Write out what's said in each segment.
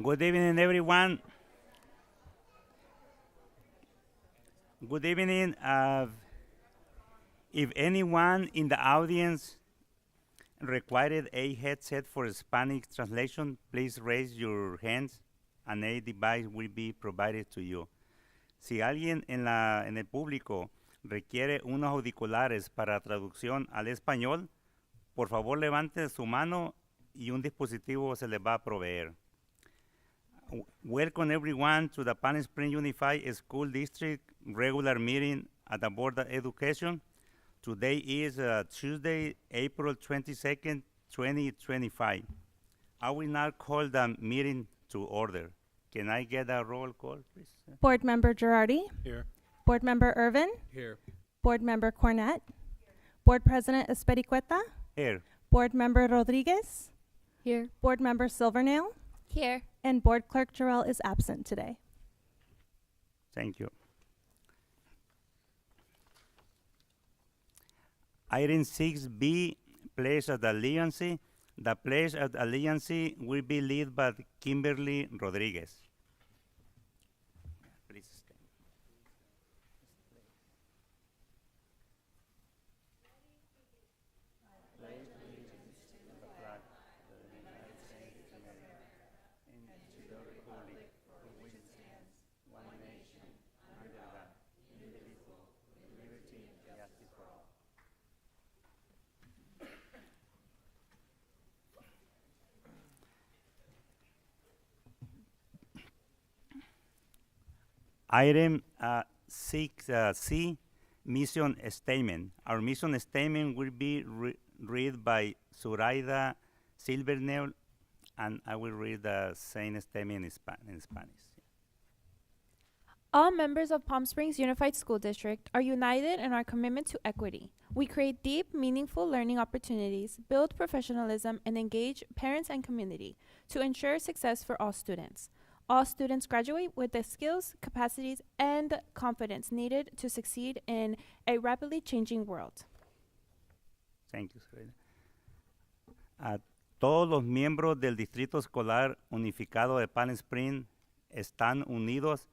Good evening, everyone. Good evening. If anyone in the audience required a headset for Spanish translation, please raise your hands and a device will be provided to you. Si alguien en el público requiere unos auriculares para traducción al español, por favor levante su mano y un dispositivo se les va a proveer. Welcome everyone to the Palm Springs Unified School District regular meeting at the Board of Education. Today is Tuesday, April 22nd, 2025. I will now call the meeting to order. Can I get a roll call, please? Board Member Girardi? Here. Board Member Irvin? Here. Board Member Cornett? Board President Espericueta? Here. Board Member Rodriguez? Here. Board Member Silvernail? Here. And Board Clerk Jarrell is absent today. Thank you. Item 6B, Pledge of Allegiance. The Pledge of Allegiance will be led by Kimberly Rodriguez. Please stand. Item 6C, mission statement. Our mission statement will be read by Zoraida Silvernail, and I will read the same statement in Spanish. All members of Palm Springs Unified School District are united in our commitment to equity. We create deep, meaningful learning opportunities, build professionalism, and engage parents and community to ensure success for all students. All students graduate with the skills, capacities, and confidence needed to succeed in a rapidly changing world. Thank you, Zoraida. Todos los miembros del Distrito Escolar Unificado de Palm Springs están unidos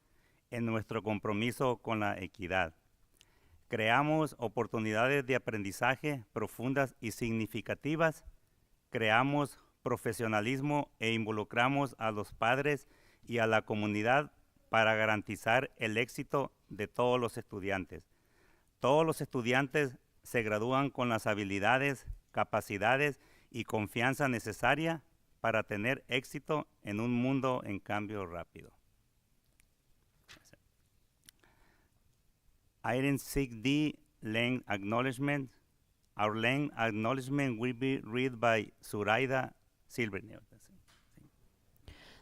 en nuestro compromiso con la equidad. Creamos oportunidades de aprendizaje profundas y significativas, creamos profesionalismo e involucramos a los padres y a la comunidad para garantizar el éxito de todos los estudiantes. Todos los estudiantes se gradúan con las habilidades, capacidades y confianza necesaria para tener éxito en un mundo en cambio rápido. Item 6D, Land Acknowledgement. Our land acknowledgement will be read by Zoraida Silvernail.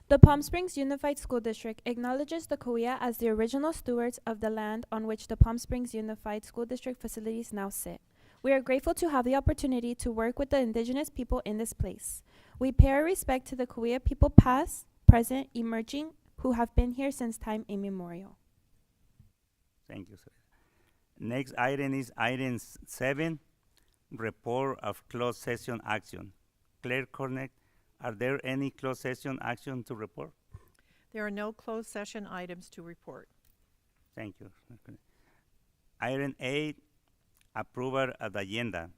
The Palm Springs Unified School District acknowledges the Cahuilla as the original stewards of the land on which the Palm Springs Unified School District facilities now sit. We are grateful to have the opportunity to work with the indigenous people in this place. We pay our respect to the Cahuilla people past, present, emerging, who have been here since time immemorial. Thank you, sir. Next item is item 7, report of closed session action. Claire Cornett, are there any closed session action to report? There are no closed session items to report. Thank you. Item 8, approval of the agenda.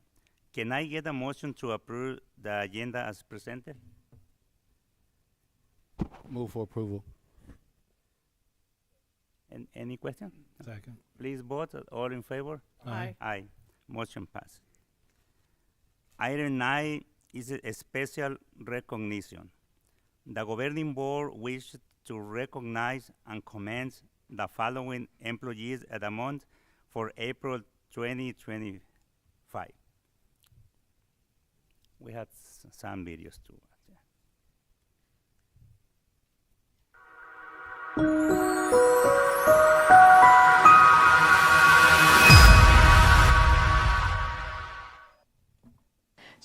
Can I get a motion to approve the agenda as presented? Move for approval. Any question? Second. Please vote. All in favor? Aye. Aye. Motion passed. Item 9 is a special recognition. The governing board wishes to recognize and commend the following employees of the month for April 2025. We had some videos too.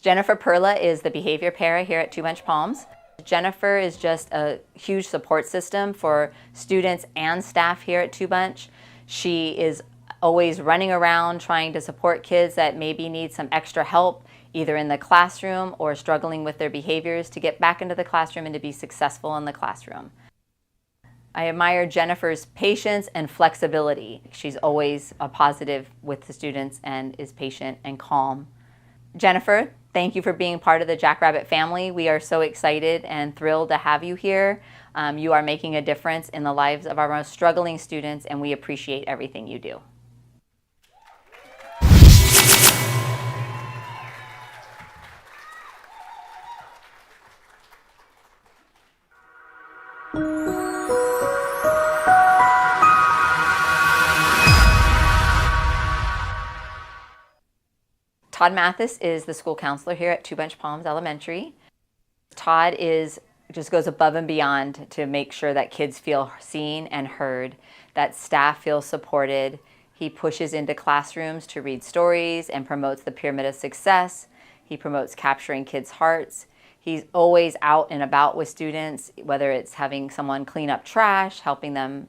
Jennifer Perla is the behavior para here at Two Bunch Palms. Jennifer is just a huge support system for students and staff here at Two Bunch. She is always running around trying to support kids that maybe need some extra help either in the classroom or struggling with their behaviors, to get back into the classroom and to be successful in the classroom. I admire Jennifer's patience and flexibility. She's always a positive with the students and is patient and calm. Jennifer, thank you for being part of the Jackrabbit family. We are so excited and thrilled to have you here. You are making a difference in the lives of our most struggling students, and we appreciate everything you do. Todd Mathis is the school counselor here at Two Bench Palms Elementary. Todd just goes above and beyond to make sure that kids feel seen and heard, that staff feels supported. He pushes into classrooms to read stories and promotes the pyramid of success. He promotes capturing kids' hearts. He's always out and about with students, whether it's having someone clean up trash, helping them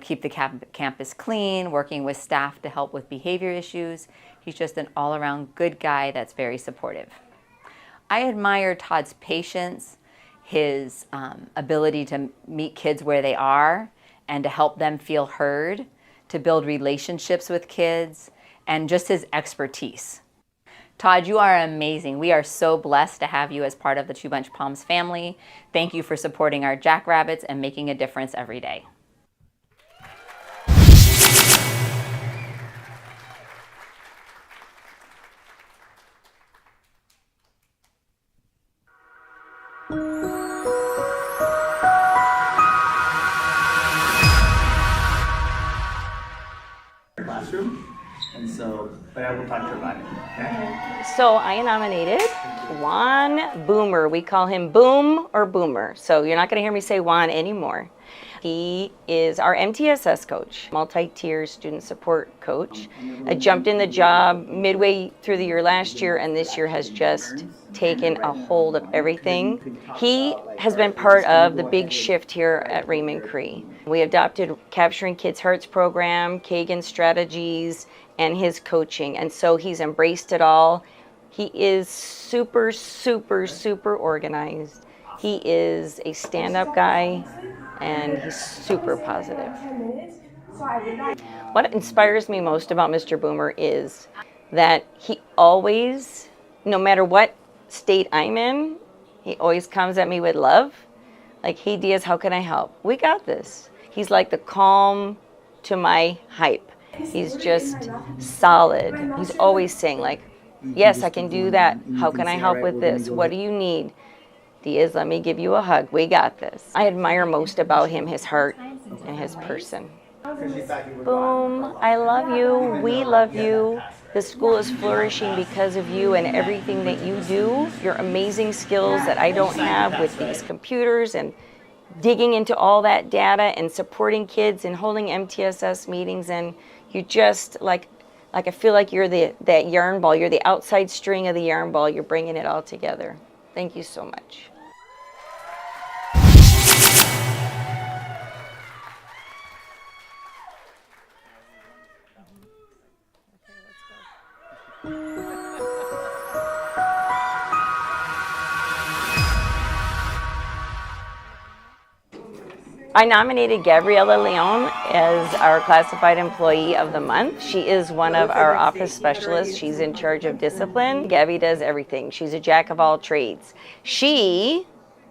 keep the campus clean, working with staff to help with behavior issues. He's just an all-around good guy that's very supportive. I admire Todd's patience, his ability to meet kids where they are and to help them feel heard, to build relationships with kids, and just his expertise. Todd, you are amazing. We are so blessed to have you as part of the Two Bench Palms family. Thank you for supporting our Jackrabbits and making a difference every day. Classroom, and so, but I will talk to her about it. Okay? So I nominated Juan Boomer. We call him Boom or Boomer. So you're not going to hear me say Juan anymore. He is our MTSS coach, multi-tier student support coach. I jumped in the job midway through the year last year, and this year has just taken a hold of everything. He has been part of the big shift here at Raymond Cree. We adopted Capturing Kids' Hearts program, Kagan's strategies, and his coaching, and so he's embraced it all. He is super, super, super organized. He is a stand-up guy, and he's super positive. What inspires me most about Mr. Boomer is that he always, no matter what state I'm in, he always comes at me with love. Like, hey Diaz, how can I help? We got this. He's like the calm to my hype. He's just solid. He's always saying like, yes, I can do that. How can I help with this? What do you need? Diaz, let me give you a hug. We got this. I admire most about him his heart and his person. Boom, I love you. We love you. The school is flourishing because of you and everything that you do. Your amazing skills that I don't have with these computers and digging into all that data and supporting kids and holding MTSS meetings, and you just like I feel like you're that yarn ball. You're the outside string of the yarn ball. You're bringing it all together. Thank you so much. I nominated Gabriela Leon as our classified employee of the month. She is one of our office specialists. She's in charge of discipline. Gabby does everything. She's a jack of all trades. She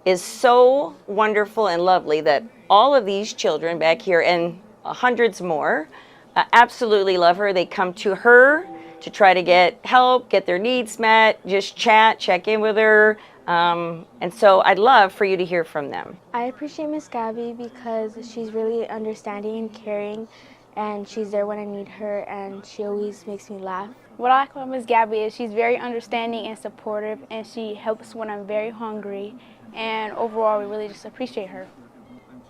is so wonderful and lovely that all of these children back here and hundreds more absolutely love her. They come to her to try to get help, get their needs met, just chat, check in with her. And so I'd love for you to hear from them. I appreciate Miss Gabby because she's really understanding and caring, and she's there when I need her, and she always makes me laugh. What I like about Miss Gabby is she's very understanding and supportive, and she helps when I'm very hungry, and overall we really just appreciate her.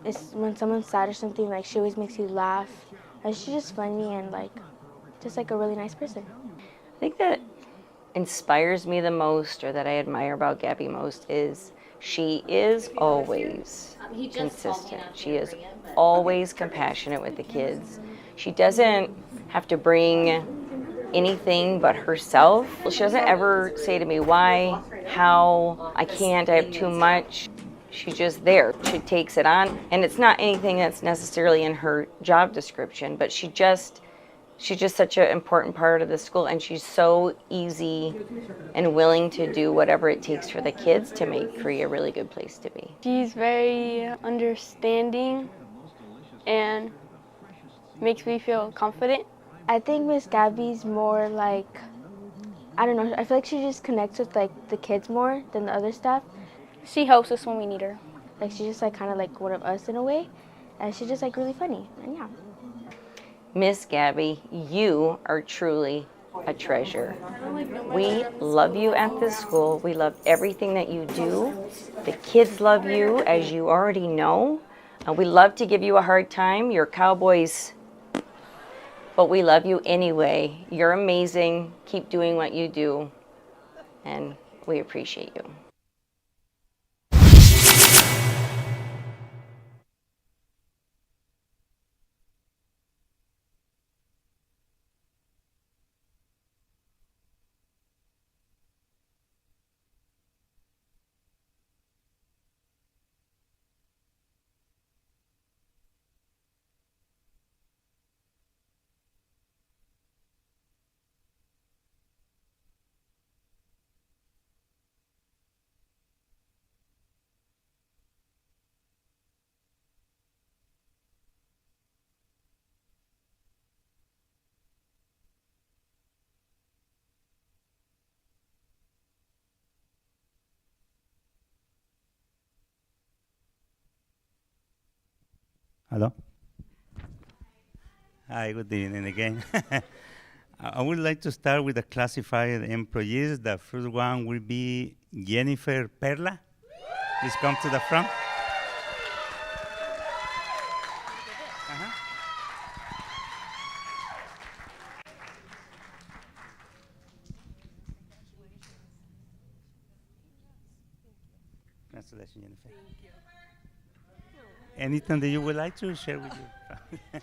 It's when someone's sad or something, like she always makes you laugh, and she's just funny and just a really nice person. I think that inspires me the most, or that I admire about Gabby most, is she is always consistent. She is always compassionate with the kids. She doesn't have to bring anything but herself. She doesn't ever say to me, why, how, I can't, I have too much. She's just there. She takes it on. And it's not anything that's necessarily in her job description, but she's just such an important part of the school, and she's so easy and willing to do whatever it takes for the kids to make Korea a really good place to be. She's very understanding and makes me feel confident. I think Miss Gabby's more like, I don't know, I feel like she just connects with like the kids more than the other staff. She helps us when we need her. Like she's just like kind of like one of us in a way, and she's just like really funny, and yeah. Miss Gabby, you are truly a treasure. We love you at this school. We love everything that you do. The kids love you, as you already know. We love to give you a hard time. You're cowboys, but we love you anyway. You're amazing. Keep doing what you do, and we appreciate you. Hello. Hi, good evening again. I would like to start with the classified employees. The first one will be Jennifer Perla. Please come to the front. Congratulations, Jennifer. Thank you. Anything that you would like to share with you?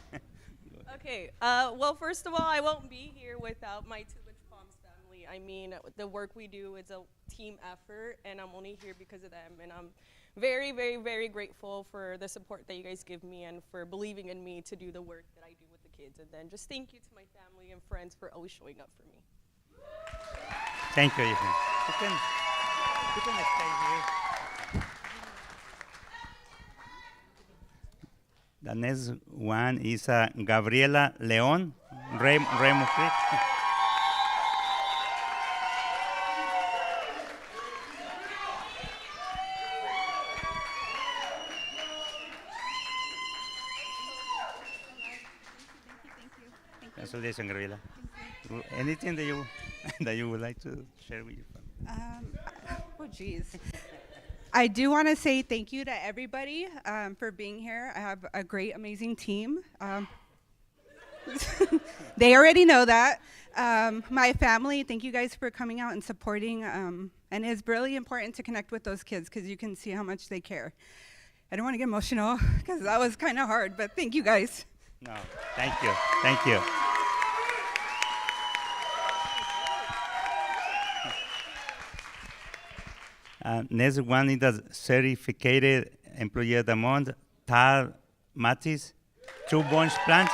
Okay, well, first of all, I won't be here without my Two Bunch Palms family. I mean, the work we do is a team effort, and I'm only here because of them. And I'm very, very, very grateful for the support that you guys give me and for believing in me to do the work that I do with the kids. And then just thank you to my family and friends for always showing up for me. Thank you, Ethan. You can stay here. The next one is Gabriela Leon, Remo Creek. Congratulations, Gabriela. Anything that you that you would like to share with your family? Oh, geez. I do want to say thank you to everybody for being here. I have a great, amazing team. They already know that. My family, thank you guys for coming out and supporting. And it's really important to connect with those kids because you can see how much they care. I don't want to get emotional because that was kind of hard, but thank you guys. No, thank you. Thank you. Next one is the certificated employee of the month, Tal Matis, Two Bunch Plant.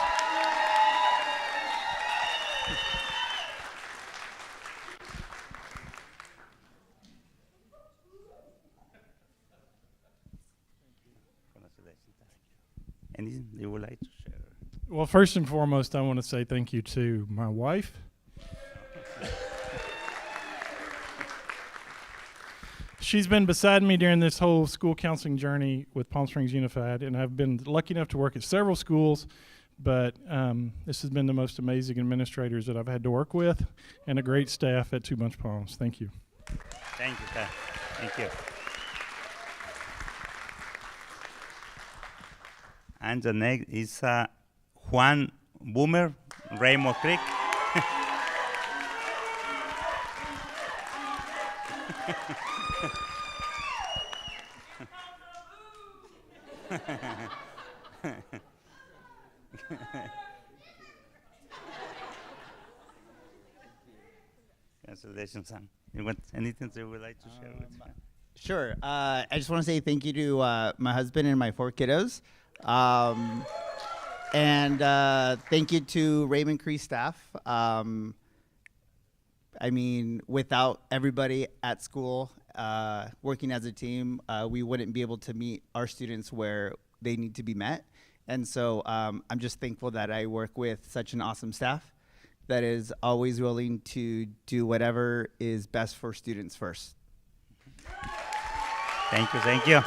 Anything you would like to share? Well, first and foremost, I want to say thank you to my wife. She's been beside me during this whole school counseling journey with Palm Springs Unified, and I've been lucky enough to work at several schools, but this has been the most amazing administrators that I've had to work with, and a great staff at Two Bunch Palms. Thank you. Thank you, Tal. Thank you. And the next is Juan Boomer, Remo Creek. Congratulations, son. You want anything that you would like to share with us? Sure. I just want to say thank you to my husband and my 4 kiddos. And thank you to Raymond Cree staff. I mean, without everybody at school working as a team, we wouldn't be able to meet our students where they need to be met. And so I'm just thankful that I work with such an awesome staff that is always willing to do whatever is best for students first. Thank you, thank you.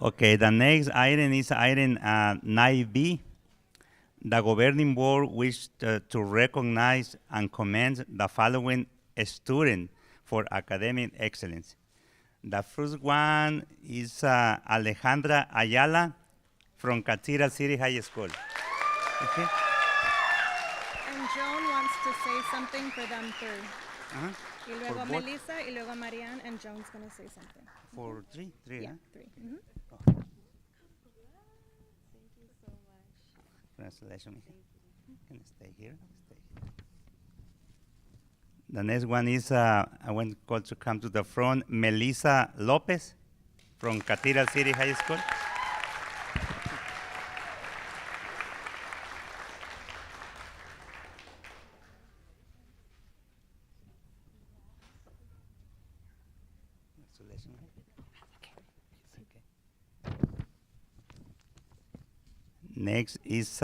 Okay, the next item is item 9B. The governing board wishes to recognize and commend the following student for academic excellence. The first one is Alejandra Ayala from Cathedral City High School. Okay. And Joan wants to say something for them three. Uh-huh. Y luego For both? Melissa, y luego Marianne, and Joan's going to say something. For three, Yeah, huh? 3. Congratulations. Can I stay here? Stay here. The next one is, I want call to come to the front, Melissa Lopez from Cathedral City High School. Congratulations. Next is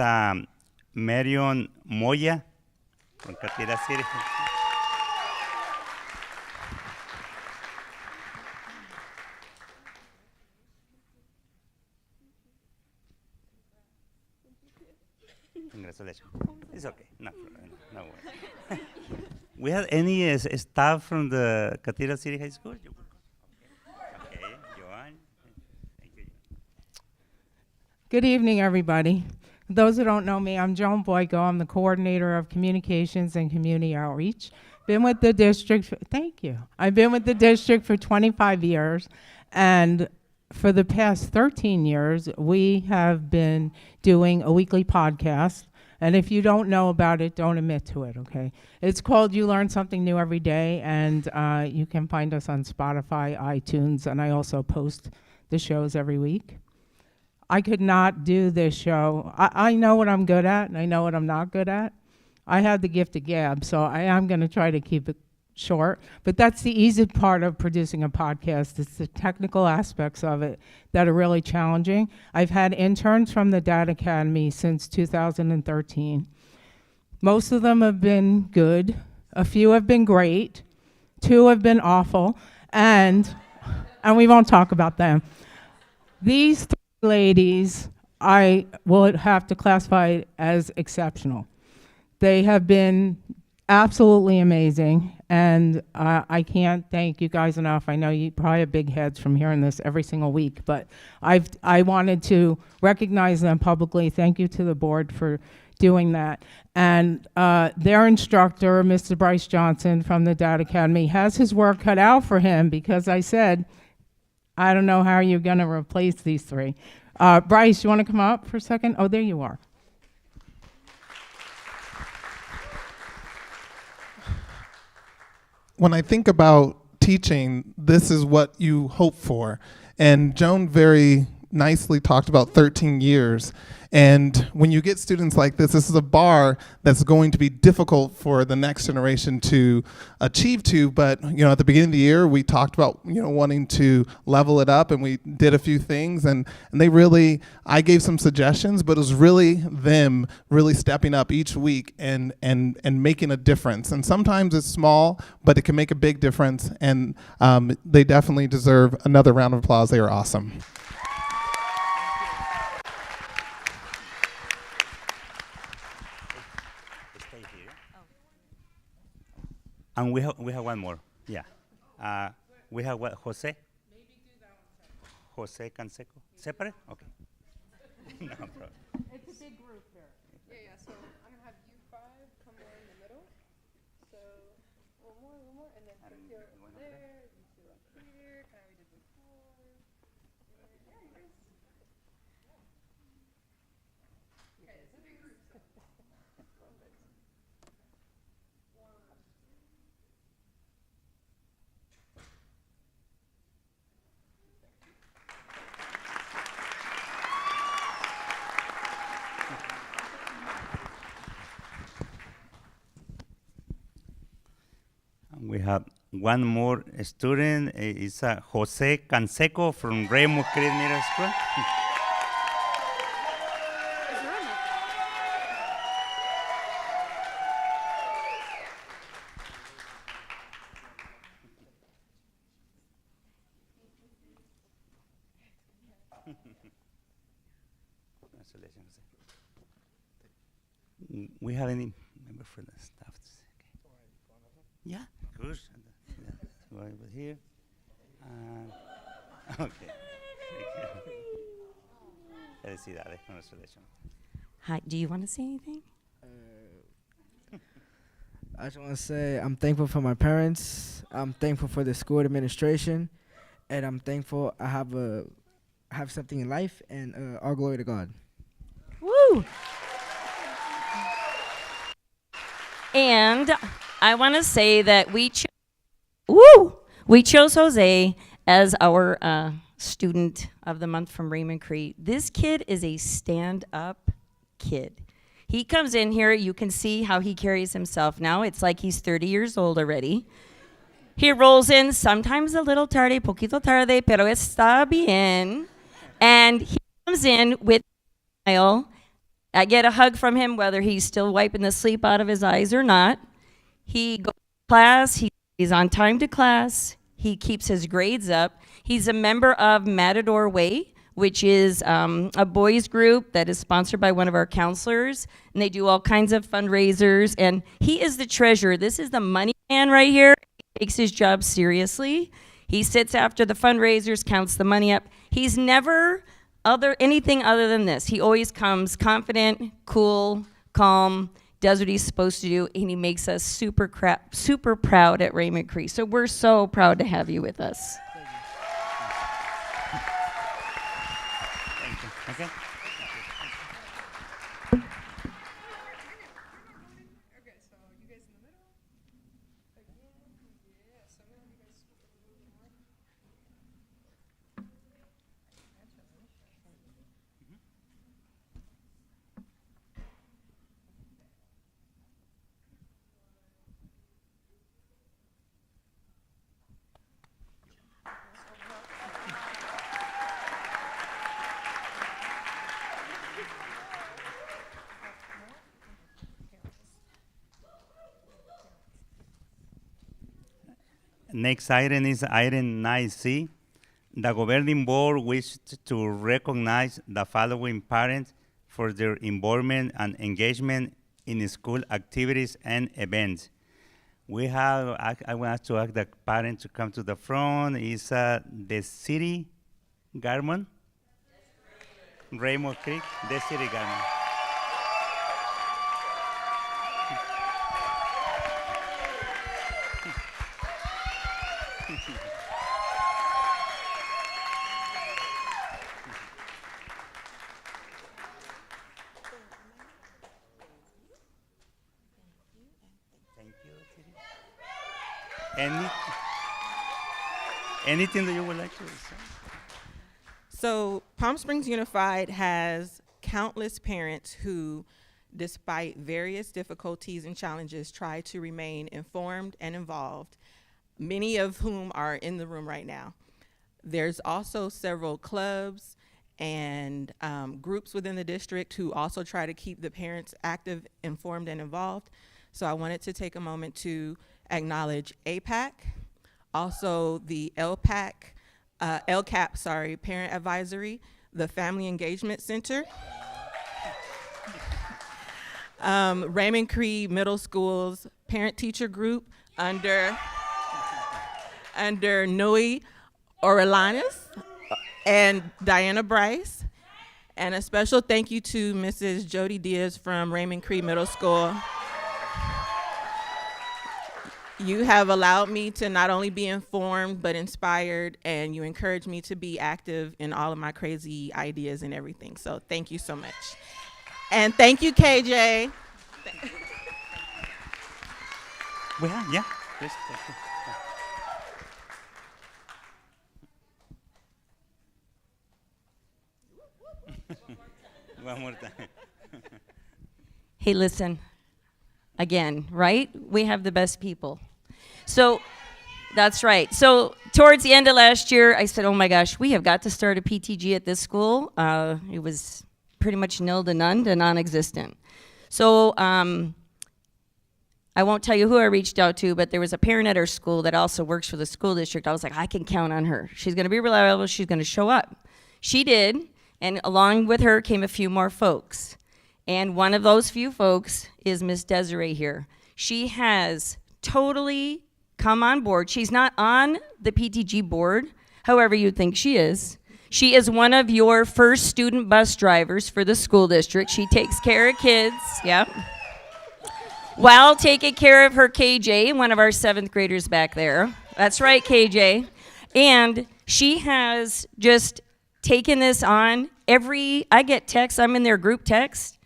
Marion Moya from Cathedral City. Congratulations. It's okay. No problem. No worries. We have any staff from the Cathedral City High School? Okay, Joanne. Thank you. Good evening, everybody. Those who don't know me, I'm Joan Boyko. I'm the coordinator of communications and community outreach. Been with the district, thank you. I've been with the district for 25 years, and for the past 13 years, we have been doing a weekly podcast. And if you don't know about it, don't admit to it, okay? It's called You Learn Something New Every Day, and you can find us on Spotify, iTunes, and I also post the shows every week. I could not do this show. I know what I'm good at, and I know what I'm not good at. I have the gift of gab, so I am going to try to keep it short. But that's the easy part of producing a podcast. It's the technical aspects of it that are really challenging. I've had interns from the Data Academy since 2013. Most of them have been good. A few have been great. 2 have been awful. And we won't talk about them. These 3 ladies, I will have to classify as exceptional. They have been absolutely amazing, and I can't thank you guys enough. I know you probably have big heads from hearing this every single week, but I wanted to recognize them publicly. Thank you to the board for doing that. And their instructor, Mr. Bryce Johnson from the Data Academy, has his work cut out for him because I said, I don't know how you're going to replace these 3. Bryce, you want to come up for a second? Oh, there you are. When I think about teaching, this is what you hope for. And Joan very nicely talked about 13 years. And when you get students like this is a bar that's going to be difficult for the next generation to achieve to. But at the beginning of the year, we talked about wanting to level it up, and we did a few things. And they really, I gave some suggestions, but it was really them really stepping up each week and making a difference. And sometimes it's small, but it can make a big difference. And they definitely deserve another round of applause. They are awesome. And we have one more. Yeah. We have what, Jose? Jose Canseco. Separate? Okay. No problem. It's a big group here. Yeah. So I'm gonna have you five come more in the middle. So one more, and then here over there. You two up here. Kind of we did before. Okay, it's a big group. We have one more student. It's Jose Canseco from Raymond Creek Middle School. Congratulations, Jose. We have any member for the staff? Yeah, good. Go over here. Okay. Felicidades, congratulations. Hi, do you want to say anything? I just want to say I'm thankful for my parents. I'm thankful for the school administration, and I'm thankful I have something in life. And all glory to God. Woo! And I want to say that we chose Jose as our student of the month from Raymond Cree. This kid is a stand-up kid. He comes in here, you can see how he carries himself now. It's like he's 30 years old already. He rolls in, sometimes a little tarde, poquito tarde, pero está bien. And he comes in with a smile. I get a hug from him, whether he's still wiping the sleep out of his eyes or not. He goes to class, he's on time to class, he keeps his grades up. He's a member of Matador Way, which is a boys group that is sponsored by one of our counselors, and they do all kinds of fundraisers, and he is the treasurer. This is the money man right here. He takes his job seriously. He sits after the fundraisers, counts the money up. He's never anything other than this. He always comes confident, cool, calm, does what he's supposed to do, and he makes us super proud at Raymond Cree. So we're so proud to have you with us. Thank you. Okay. Next item is item 9C. The governing board wishes to recognize the following parents for their involvement and engagement in school activities and events. We have, I want to ask the parents to come to the front. Is the city Garmon? Raymond Creek, the city Garmon. Anything that you would like to say? So Palm Springs Unified has countless parents who, despite various difficulties and challenges, try to remain informed and involved, many of whom are in the room right now. There's also several clubs and groups within the district who also try to keep the parents active, informed, and involved. So I wanted to take a moment to acknowledge APAC, also the LCAP, Parent Advisory, the Family Engagement Center, Raymond Creed Middle School's parent-teacher group under Noe Orelanis and Diana Bryce, and a special thank you to Mrs. Jody Diaz from Raymond Creed Middle School. You have allowed me to not only be informed, but inspired, and you encourage me to be active in all of my crazy ideas and everything. So thank you so much. And thank you, KJ. Well, yeah. Please, thank you. One more time. Hey, listen, again, right? We have the best people. So that's right. So towards the end of last year, I said, oh my gosh, we have got to start a PTG at this school. It was pretty much nil to none to non-existent. So I won't tell you who I reached out to, but there was a parent at our school that also works for the school district. I was like, I can count on her. She's going to be reliable. She's going to show up. She did, and along with her came a few more folks. And one of those few folks is Miss Desiree here. She has totally come on board. She's not on the PTG board, however you think she is. She is one of your first student bus drivers for the school district. She takes care of kids, yep, while taking care of her KJ, one of our 7th graders back there. That's right, KJ. And she has just taken this on. I get texts, I'm in their group text,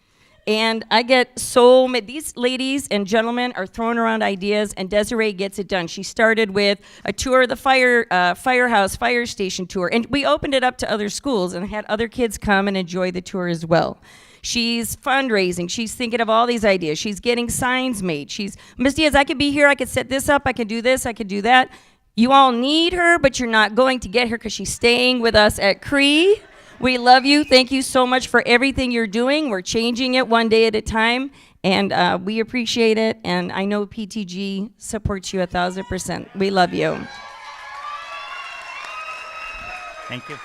and I get so many. These ladies and gentlemen are throwing around ideas, and Desiree gets it done. She started with a tour of the fire station tour, and we opened it up to other schools and had other kids come and enjoy the tour as well. She's fundraising. She's thinking of all these ideas. She's getting signs made. Miss Diaz, I could be here. I could set this up. I could do this. I could do that. You all need her, but you're not going to get her because she's staying with us at Cree. We love you. Thank you so much for everything you're doing. We're changing it one day at a time, and we appreciate it. And I know PTG supports you 1,000%. We love you. Thank you.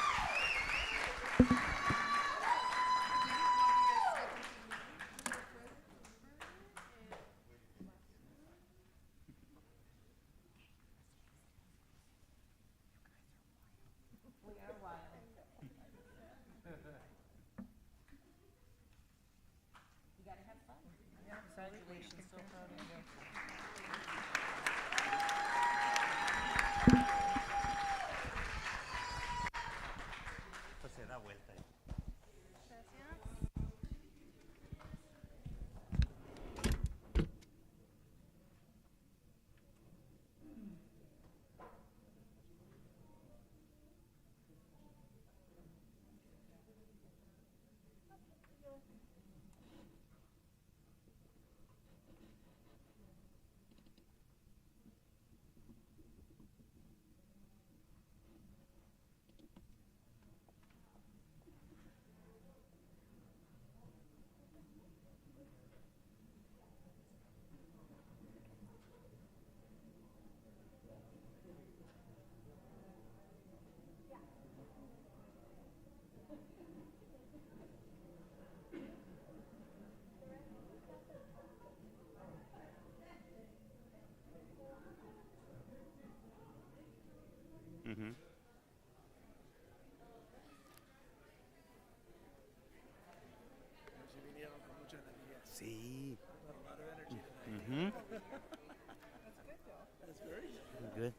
Mm-hmm. Sí. Mm-hmm. Good.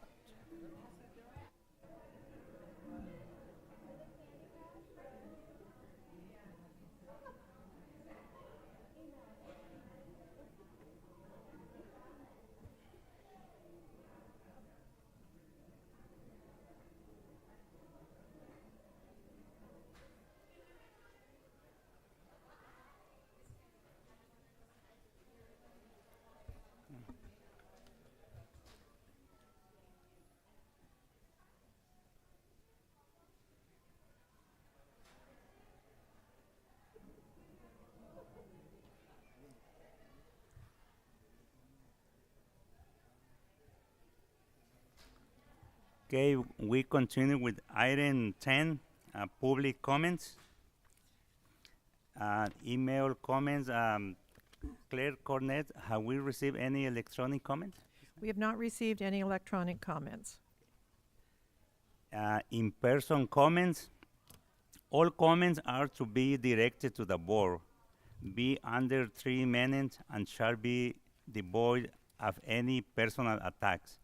Okay, we continue with item 10, public comments. Email comments. Claire Cornet, have we received any electronic comments? We have not received any electronic comments. In-person comments. All comments are to be directed to the board, be under 3 minutes, and shall be devoid of any personal attacks.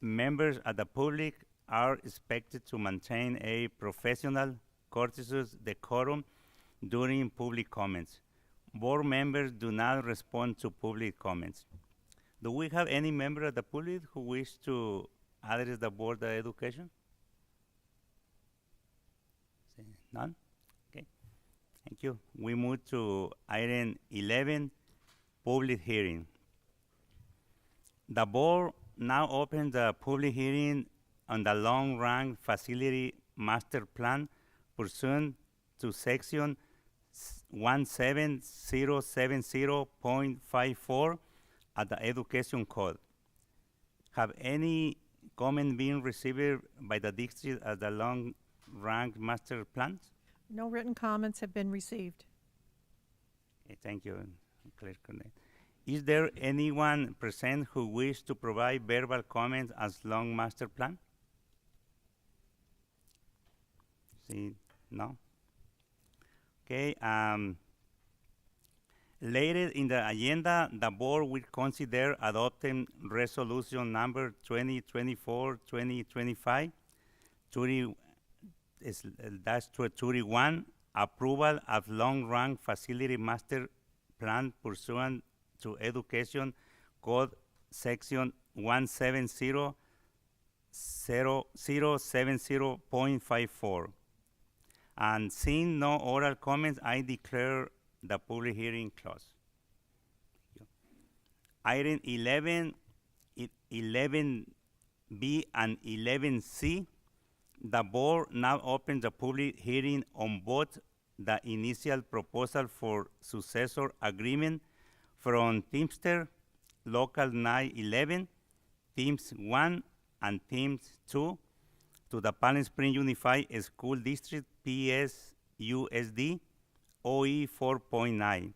Members of the public are expected to maintain a professional, courteous decorum during public comments. Board members do not respond to public comments. Do we have any member of the public who wish to address the Board of Education? None? Okay, thank you. We move to item 11, public hearing. The board now opens the public hearing on the long-run facility master plan pursuant to section 17070.54 of the Education Code. Have any comment been received by the district of the long-run master plans? No written comments have been received. Okay, thank you, Claire Cornet. Is there anyone present who wishes to provide verbal comments as long master plan? See, no? Okay, later in the agenda, the board will consider adopting resolution number 2024-2025, 31, approval of long-run facility master plan pursuant to Education Code section 17070.54. And seeing no oral comments, I declare the public hearing closed. Item 11, 11B and 11C, the board now opens the public hearing on both the initial proposal for successor agreement from Teamster Local 911, Teams 1 and Teams 2 to the Palm Springs Unified School District PSUSD OE 4.9,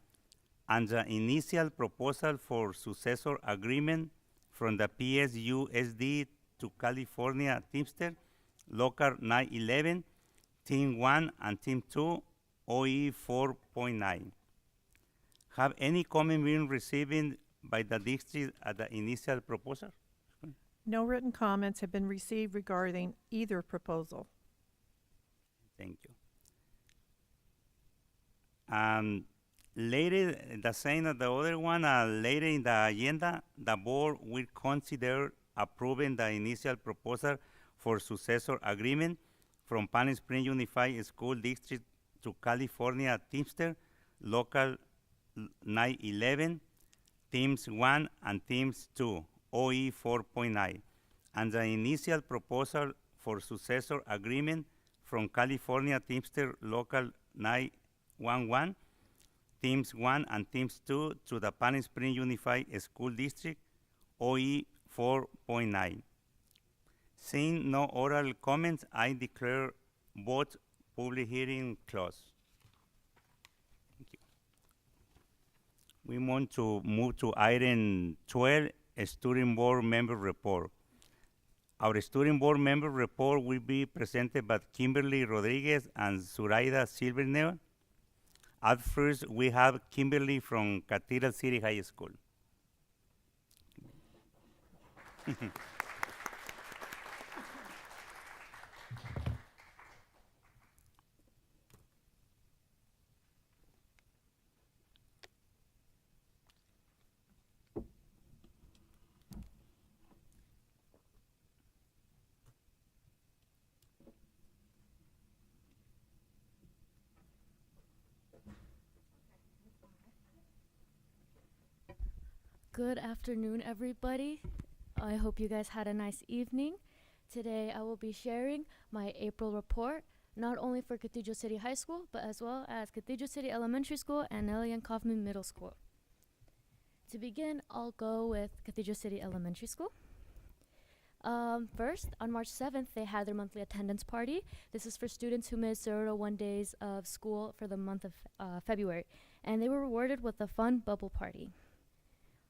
and the initial proposal for successor agreement from the PSUSD to California Teamster Local 911, Team 1 and Team 2 OE 4.9. Have any comment been received by the district at the initial proposal? No written comments have been received regarding either proposal. Thank you. Later, the same as the other one, later in the agenda, the board will consider approving the initial proposal for successor agreement from Palm Springs Unified School District to California Teamster Local 911, Teams 1 and Teams 2, OE 4.9, and the initial proposal for successor agreement from California Teamster Local 911, Teams 1 and Teams 2 to the Palm Springs Unified School District, OE 4.9. Seeing no oral comments, I declare both public hearing closed. Thank you. We want to move to item 12, student board member report. Our student board member report will be presented by Kimberly Rodriguez and Zuraida Silvernail. At first, we have Kimberly from Cathedral City High School. Good afternoon, everybody. I hope you guys had a nice evening. Today I will be sharing my April report, not only for Cathedral City High School, but as well as Cathedral City Elementary School and Elian Kaufman Middle School. To begin, I'll go with Cathedral City Elementary School. First, on March 7th, they had their monthly attendance party. This is for students who missed 0 to 1 days of school for the month of February, and they were rewarded with a fun bubble party.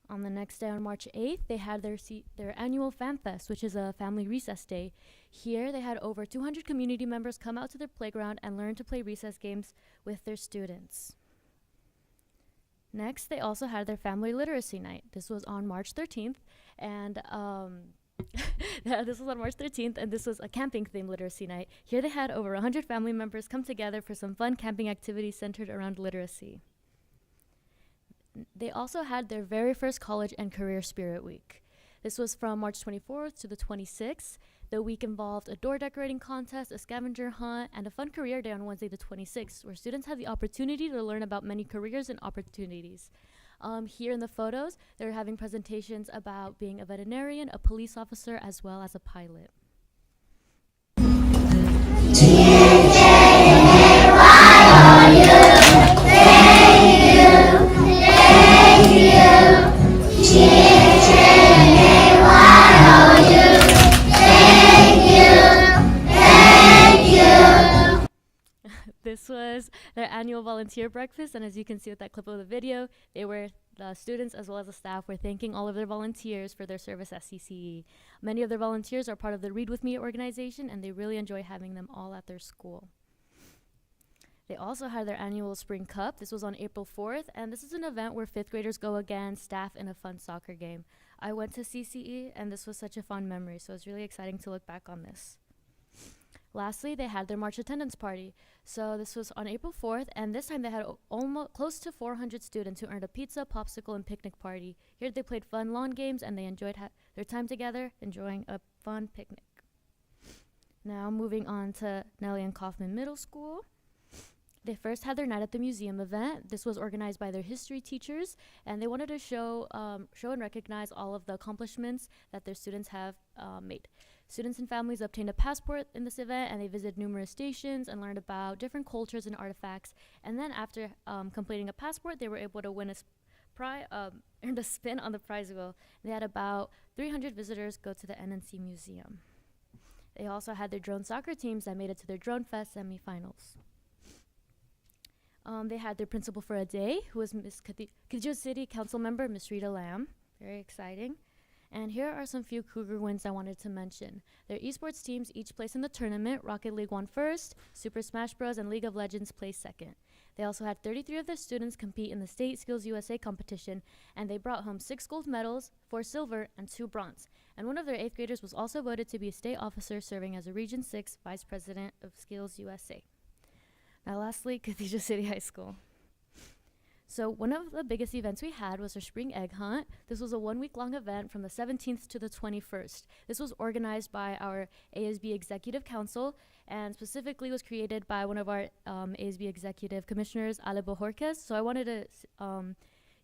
On the next day, on March 8th, they had their annual Fan Fest, which is a family recess day. Here, they had over 200 community members come out to their playground and learn to play recess games with their students. Next, they also had their family literacy night. This was on March 13th, and this was on March 13th, and this was a camping-themed literacy night. Here, they had over 100 family members come together for some fun camping activities centered around literacy. They also had their very first College and Career Spirit Week. This was from March 24th to the 26th. The week involved a door decorating contest, a scavenger hunt, and a fun career day on Wednesday the 26th, where students had the opportunity to learn about many careers and opportunities. Here in the photos, they're having presentations about being a veterinarian, a police officer, as well as a pilot. This was their annual volunteer breakfast, and as you can see with that clip of the video, the students as well as the staff were thanking all of their volunteers for their service at CCE. Many of their volunteers are part of the Read With Me organization, and they really enjoy having them all at their school. They also had their annual Spring Cup. This was on April 4th, and this is an event where 5th graders go against staff in a fun soccer game. I went to CCE, and this was such a fun memory, so it's really exciting to look back on this. Lastly, they had their March attendance party. So this was on April 4th, and this time they had almost close to 400 students who earned a pizza, popsicle, and picnic party. Here they played fun lawn games, and they enjoyed their time together, enjoying a fun picnic. Now moving on to Nellie and Kaufman Middle School. They first had their Night at the Museum event. This was organized by their history teachers, and they wanted to show and recognize all of the accomplishments that their students have made. Students and families obtained a passport in this event, and they visited numerous stations and learned about different cultures and artifacts. And then after completing a passport, they were able to win earned a spin on the prize wheel. They had about 300 visitors go to the NNC Museum. They also had their drone soccer teams that made it to their Drone Fest semifinals. They had their principal for a day, who was Miss Cathedral City Council member, Miss Rita Lamb. Very exciting. And here are some few Cougar wins I wanted to mention. Their esports teams each placed in the tournament. Rocket League won first, Super Smash Bros. And League of Legends placed second. They also had 33 of their students compete in the State Skills USA competition, and they brought home 6 gold medals, 4 silver, and 2 bronze. And one of their 8th graders was also voted to be a state officer, serving as a Region 6 Vice President of Skills USA. Now lastly, Cathedral City High School. So one of the biggest events we had was our Spring Egg Hunt. This was a 1-week-long event from the 17th to the 21st. This was organized by our ASB Executive Council, and specifically was created by one of our ASB Executive Commissioners, Ale Bojorquez. So I wanted to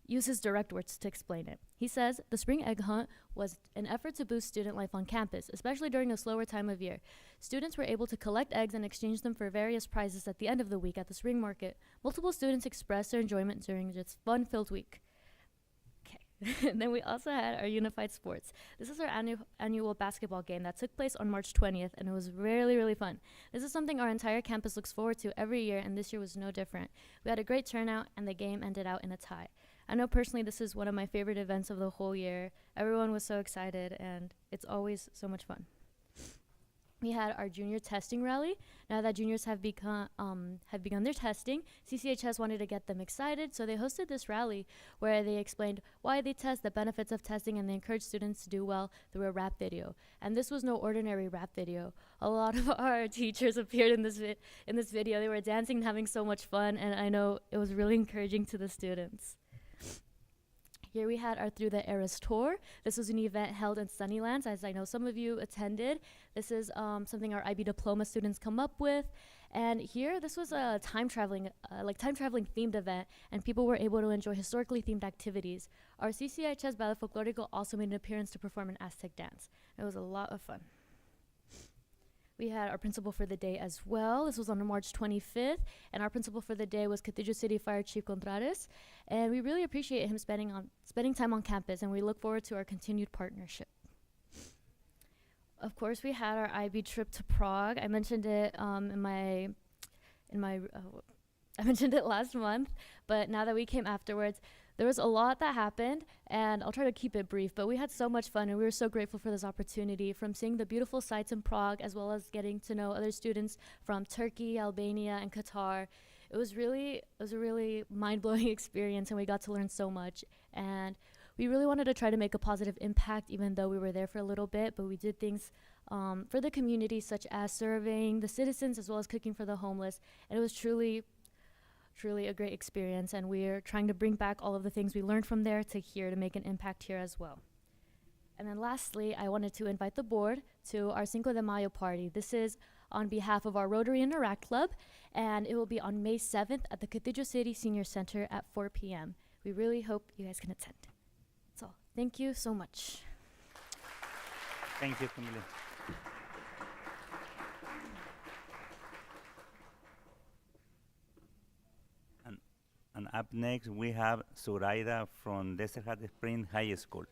use his direct words to explain it. He says, the Spring Egg Hunt was an effort to boost student life on campus, especially during a slower time of year. Students were able to collect eggs and exchange them for various prizes at the end of the week at the spring market. Multiple students expressed their enjoyment during this fun-filled week. Okay. And then we also had our Unified Sports. This is our annual basketball game that took place on March 20th, and it was really, really fun. This is something our entire campus looks forward to every year, and this year was no different. We had a great turnout, and the game ended out in a tie. I know personally this is one of my favorite events of the whole year. Everyone was so excited, and it's always so much fun. We had our junior testing rally. Now that juniors have begun their testing, CCHS wanted to get them excited, so they hosted this rally where they explained why they test, the benefits of testing, and they encouraged students to do well through a rap video. And this was no ordinary rap video. A lot of our teachers appeared in this video. They were dancing and having so much fun, and I know it was really encouraging to the students. Here we had our Through the Eras tour. This was an event held in Sunnylands, as I know some of you attended. This is something our IB diploma students come up with. And here, this was a time traveling themed event, and people were able to enjoy historically themed activities. Our CCHS Ballet Folklorico also made an appearance to perform an Aztec dance. It was a lot of fun. We had our principal for the day as well. This was on March 25th, and our principal for the day was Cathedral City Fire Chief Contreras, and we really appreciate him spending time on campus, and we look forward to our continued partnership. Of course, we had our IB trip to Prague. I mentioned it I mentioned it last month, but now that we came afterwards, there was a lot that happened, and I'll try to keep it brief, but we had so much fun, and we were so grateful for this opportunity, from seeing the beautiful sights in Prague, as well as getting to know other students from Turkey, Albania, and Qatar. It was a really mind-blowing experience, and we got to learn so much, and we really wanted to try to make a positive impact, even though we were there for a little bit, but we did things for the community, such as serving the citizens, as well as cooking for the homeless, and it was truly a great experience, and we're trying to bring back all of the things we learned from there to here to make an impact here as well. And then lastly, I wanted to invite the board to our Cinco de Mayo party. This is on behalf of our Rotary Interact Club, and it will be on May 7th at the Cathedral City Senior Center at 4 p.m. We really hope you guys can attend. That's all. Thank you so much. Thank you, Camila. And up next, we have Zoraida from Desert Hot Spring High School.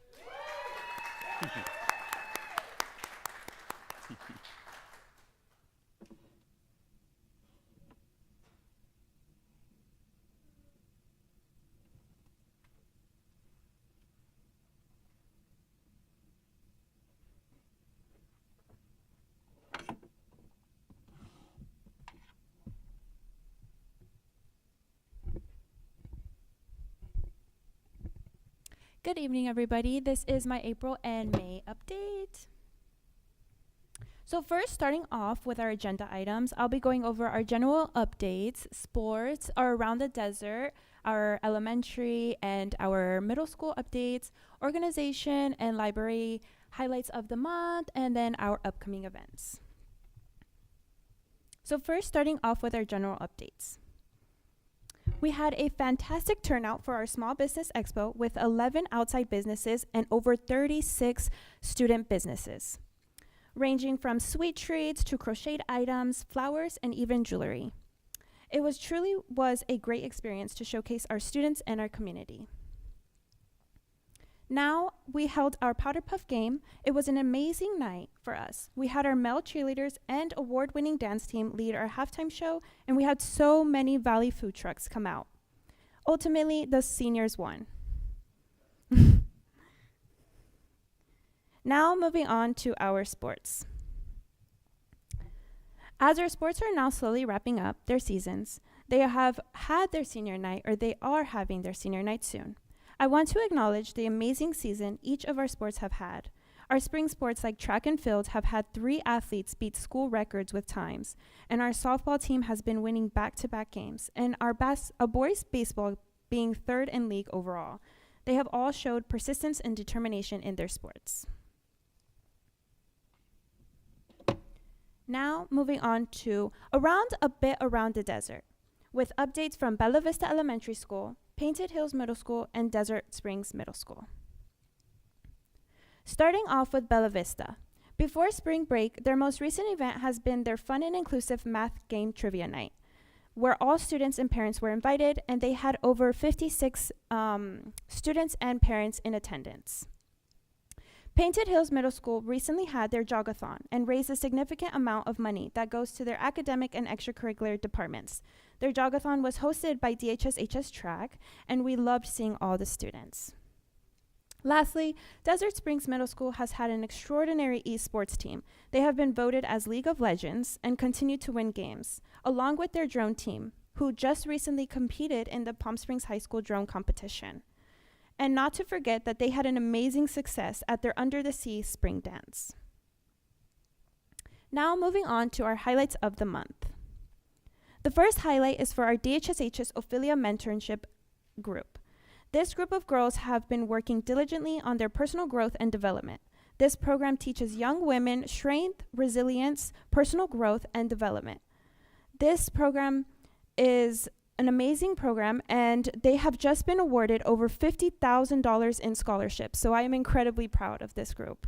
Good evening, everybody. This is my April and May update. So first, starting off with our agenda items, I'll be going over our general updates, sports, our Around the Desert, our elementary and our middle school updates, organization and library highlights of the month, and then our upcoming events. So first, starting off with our general updates. We had a fantastic turnout for our Small Business Expo with 11 outside businesses and over 36 student businesses, ranging from sweet treats to crocheted items, flowers, and even jewelry. It truly was a great experience to showcase our students and our community. Now, we held our Powder Puff game. It was an amazing night for us. We had our male cheerleaders and award-winning dance team lead our halftime show, and we had so many Valley food trucks come out. Ultimately, the seniors won. Now, moving on to our sports. As our sports are now slowly wrapping up their seasons, they have had their senior night, or they are having their senior night soon. I want to acknowledge the amazing season each of our sports have had. Our spring sports like track and field have had 3 athletes beat school records with times, and our softball team has been winning back-to-back games, and our boys baseball being 3rd in league overall. They have all showed persistence and determination in their sports. Now, moving on to around the desert, with updates from Bella Vista Elementary School, Painted Hills Middle School, and Desert Springs Middle School. Starting off with Bella Vista. Before spring break, their most recent event has been their fun and inclusive math game trivia night, where all students and parents were invited, and they had over 56 students and parents in attendance. Painted Hills Middle School recently had their jogathon and raised a significant amount of money that goes to their academic and extracurricular departments. Their jogathon was hosted by DHS Track, and we loved seeing all the students. Lastly, Desert Springs Middle School has had an extraordinary esports team. They have been voted as League of Legends and continue to win games, along with their drone team, who just recently competed in the Palm Springs High School drone competition. And not to forget that they had an amazing success at their Under the Sea spring dance. Now moving on to our highlights of the month. The first highlight is for our DHSH's Ophelia Mentorship Group. This group of girls have been working diligently on their personal growth and development. This program teaches young women strength, resilience, personal growth, and development. This program is an amazing program, and they have just been awarded over $50,000 in scholarships, so I am incredibly proud of this group.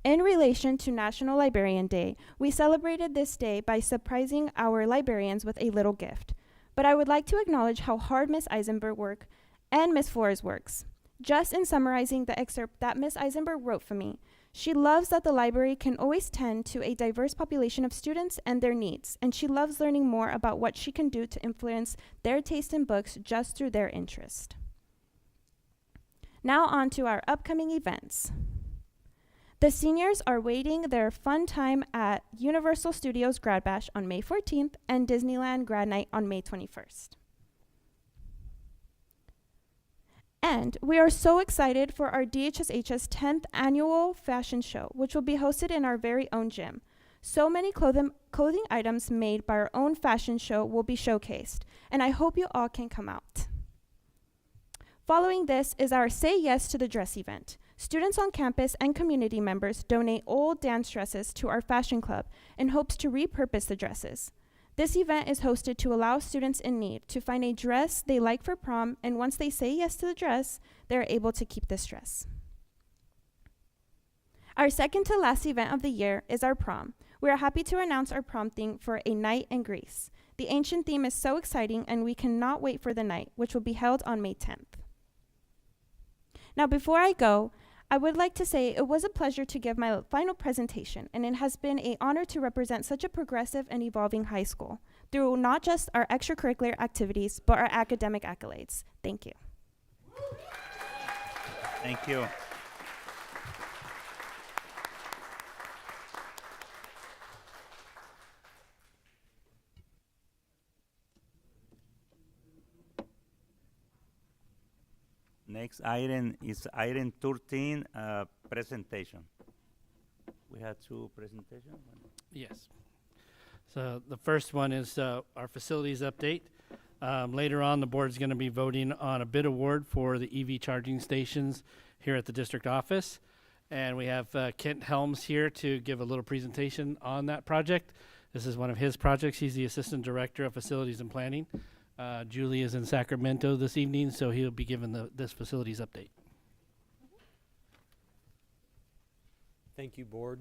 In relation to National Librarian Day, we celebrated this day by surprising our librarians with a little gift. But I would like to acknowledge how hard Ms. Eisenberg works and Ms. Flores works. Just in summarizing the excerpt that Ms. Eisenberg wrote for me, she loves that the library can always tend to a diverse population of students and their needs, and she loves learning more about what she can do to influence their taste in books just through their interest. Now on to our upcoming events. The seniors are waiting their fun time at Universal Studios Grad Bash on May 14th and Disneyland Grad Night on May 21st. And we are so excited for our DHSH's 10th annual fashion show, which will be hosted in our very own gym. So many clothing items made by our own fashion show will be showcased, and I hope you all can come out. Following this is our Say Yes to the Dress event. Students on campus and community members donate old dance dresses to our fashion club in hopes to repurpose the dresses. This event is hosted to allow students in need to find a dress they like for prom, and once they say yes to the dress, they're able to keep this dress. Our second to last event of the year is our prom. We are happy to announce our prom theme for A Night in Greece. The ancient theme is so exciting, and we cannot wait for the night, which will be held on May 10th. Now, before I go, I would like to say it was a pleasure to give my final presentation, and it has been an honor to represent such a progressive and evolving high school through not just our extracurricular activities, but our academic accolades. Thank you. Thank you. Next item is item 13, presentation. We had two presentations. Yes. So the first one is our facilities update. Later on, the board is going to be voting on a bid award for the EV charging stations here at the district office. And we have Kent Helms here to give a little presentation on that project. This is one of his projects. He's the Assistant Director of Facilities and Planning. Julie is in Sacramento this evening, so he'll be giving this facilities update. Thank you, Board.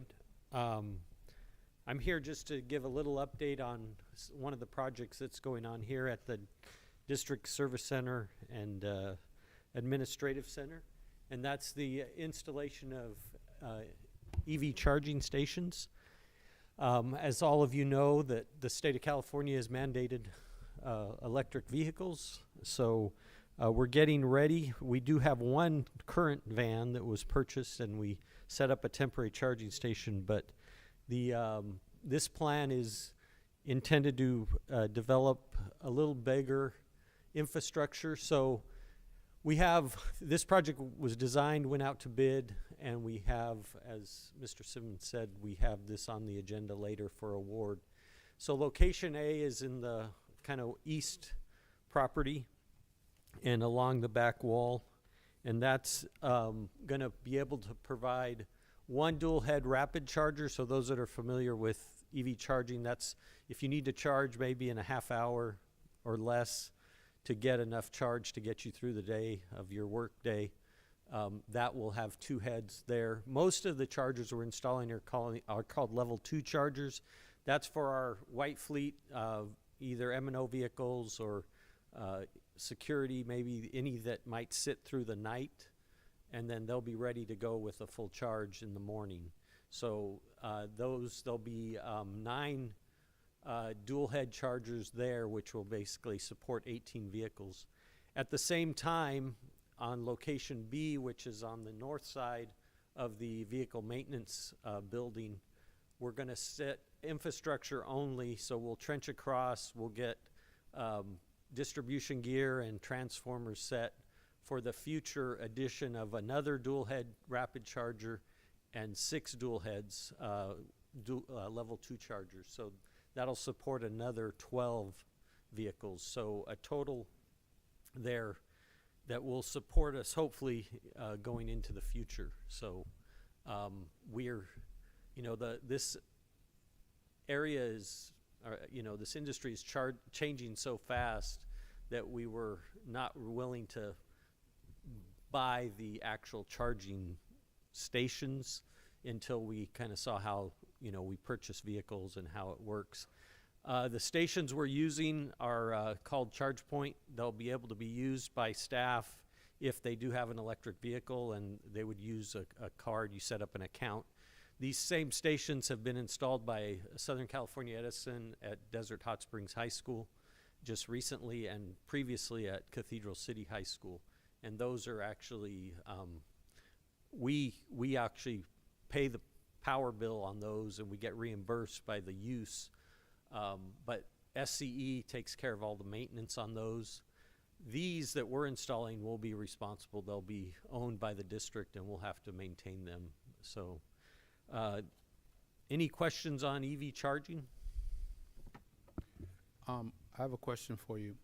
I'm here just to give a little update on one of the projects that's going on here at the District Service Center and Administrative Center, and that's the installation of EV charging stations. As all of you know, that the state of California has mandated electric vehicles, so we're getting ready. We do have one current van that was purchased, and we set up a temporary charging station, but this plan is intended to develop a little bigger infrastructure. So we have, this project was designed, went out to bid, and we have, as Mr. Simmons said, we have this on the agenda later for award. So location A is in the kind of east property and along the back wall, and that's going to be able to provide one dual head rapid charger. So those that are familiar with EV charging, that's if you need to charge maybe in a half hour or less to get enough charge to get you through the day of your work day, that will have two heads there. Most of the chargers we're installing are called level 2 chargers. That's for our white fleet, either M&O vehicles or security, maybe any that might sit through the night, and then they'll be ready to go with a full charge in the morning. So there'll be 9 dual head chargers there, which will basically support 18 vehicles. At the same time, on location B, which is on the north side of the vehicle maintenance building, we're going to set infrastructure only, so we'll trench across, we'll get distribution gear and transformers set for the future addition of another dual head rapid charger and 6 dual heads level 2 chargers. So that'll support another 12 vehicles. So a total there that will support us hopefully going into the future. So we're, this area is, this industry is changing so fast that we were not willing to buy the actual charging stations until we kind of saw how, we purchase vehicles and how it works. The stations we're using are called ChargePoint. They'll be able to be used by staff if they do have an electric vehicle and they would use a card, you set up an account. These same stations have been installed by Southern California Edison at Desert Hot Springs High School just recently, and previously at Cathedral City High School. And those are actually, we actually pay the power bill on those, and we get reimbursed by the use. But SCE takes care of all the maintenance on those. These that we're installing will be responsible. They'll be owned by the district, and we'll have to maintain them. So, any questions on EV charging? I have a question for you.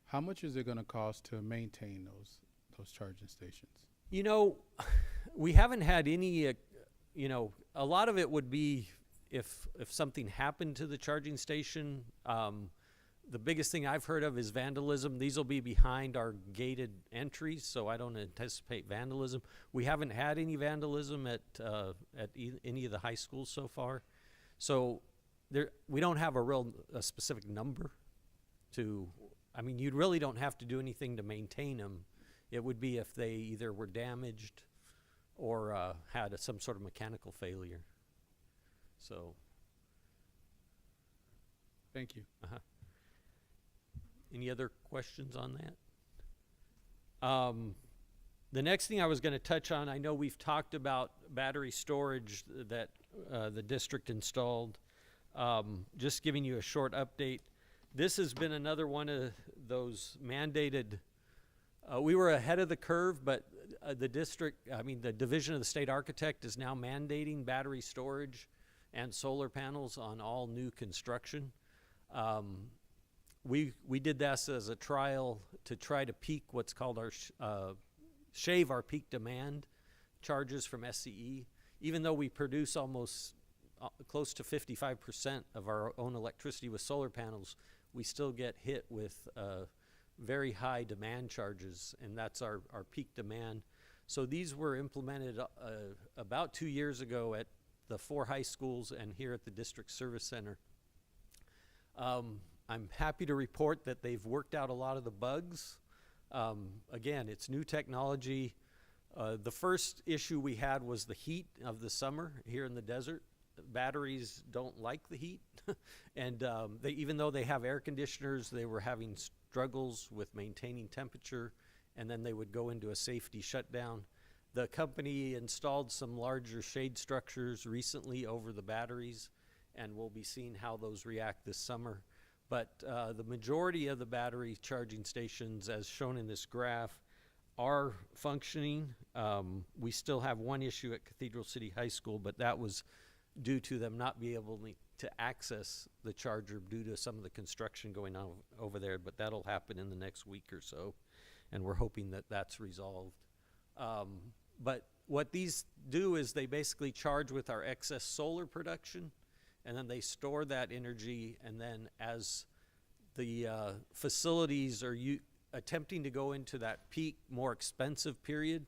How much is it going to cost to maintain those charging stations? You know, we haven't had any, you know, a lot of it would be if something happened to the charging station. The biggest thing I've heard of is vandalism. These will be behind our gated entries, so I don't anticipate vandalism. We haven't had any vandalism at any of the high schools so far. So we don't have a specific number to, I mean, you really don't have to do anything to maintain them. It would be if they either were damaged or had some sort of mechanical failure. So. Thank you. Any other questions on that? The next thing I was going to touch on, I know we've talked about battery storage that the district installed. Just giving you a short update. This has been another one of those mandated, we were ahead of the curve, but the district, I mean the Division of the State Architect is now mandating battery storage and solar panels on all new construction. We did this as a trial to try to peak what's called our shave our peak demand charges from SCE. Even though we produce almost close to 55% of our own electricity with solar panels, we still get hit with very high demand charges, and that's our peak demand. So these were implemented about 2 years ago at the 4 high schools and here at the District Service Center. I'm happy to report that they've worked out a lot of the bugs. Again, it's new technology. The first issue we had was the heat of the summer here in the desert. Batteries don't like the heat. And even though they have air conditioners, they were having struggles with maintaining temperature, and then they would go into a safety shutdown. The company installed some larger shade structures recently over the batteries, and we'll be seeing how those react this summer. But the majority of the battery charging stations, as shown in this graph, are functioning. We still have one issue at Cathedral City High School, but that was due to them not being able to access the charger due to some of the construction going on over there, but that'll happen in the next week or so, and we're hoping that that's resolved. But what these do is they basically charge with our excess solar production, and then they store that energy, and then as the facilities are attempting to go into that peak, more expensive period,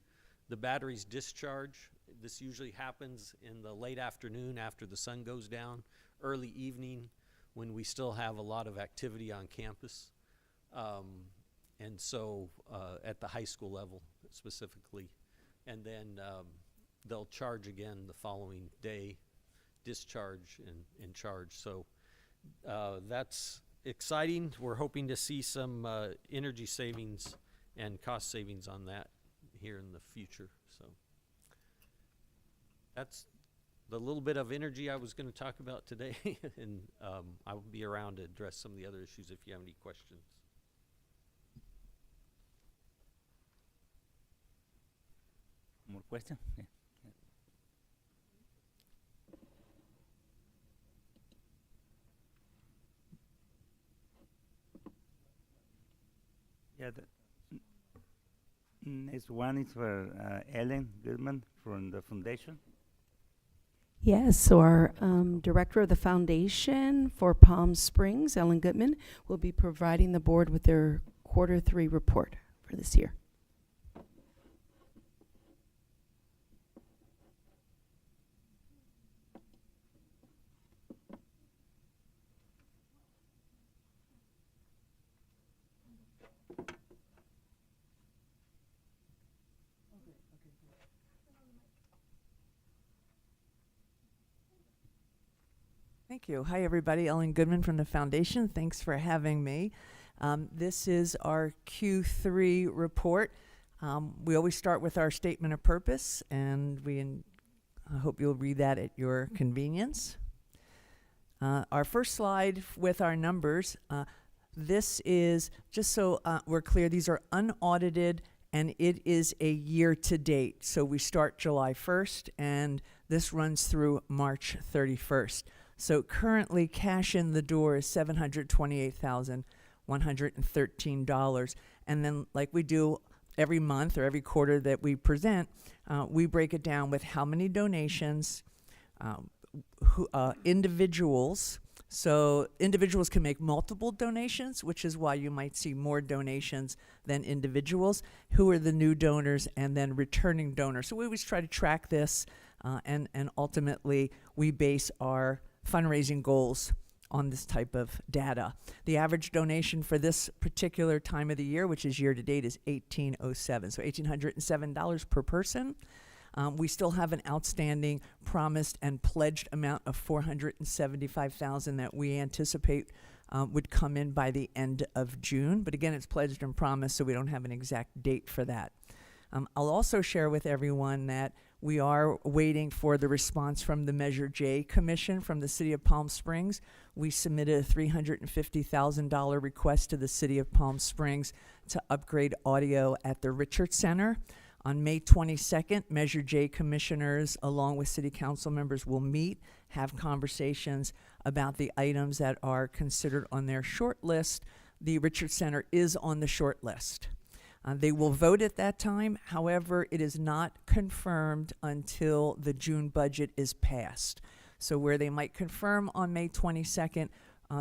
the batteries discharge. This usually happens in the late afternoon after the sun goes down, early evening when we still have a lot of activity on campus. And so at the high school level specifically. And then they'll charge again the following day, discharge and charge. So that's exciting. We're hoping to see some energy savings and cost savings on that here in the future. So that's the little bit of energy I was going to talk about today, and I will be around to address some of the other issues if you have any questions. More questions? Yeah. Yeah, the next one is for Ellen Goodman from the foundation. Yes, so our director of the foundation for Palm Springs, Ellen Goodman, will be providing the board with their Q3 report for this year. Thank you. Hi, everybody. Ellen Goodman from the Foundation. Thanks for having me. This is our Q3 report. We always start with our statement of purpose, and I hope you'll read that at your convenience. Our first slide with our numbers. This is, just so we're clear, these are unaudited, and it is a year to date. So we start July 1st, and this runs through March 31st. So currently, cash in the door is $728,113. And then, like we do every month or every quarter that we present, we break it down with how many donations, individuals. So individuals can make multiple donations, which is why you might see more donations than individuals, who are the new donors, and then returning donors. So we always try to track this, and ultimately we base our fundraising goals on this type of data. The average donation for this particular time of the year, which is year to date, is $1,807, so $1,807 per person. We still have an outstanding promised and pledged amount of $475,000 that we anticipate would come in by the end of June. But again, it's pledged and promised, so we don't have an exact date for that. I'll also share with everyone that we are waiting for the response from the Measure J Commission from the City of Palm Springs. We submitted a $350,000 request to the City of Palm Springs to upgrade audio at the Richard Center. On May 22nd, Measure J commissioners, along with city council members, will meet, have conversations about the items that are considered on their short list. The Richard Center is on the short list. They will vote at that time. However, it is not confirmed until the June budget is passed. So where they might confirm on May 22nd,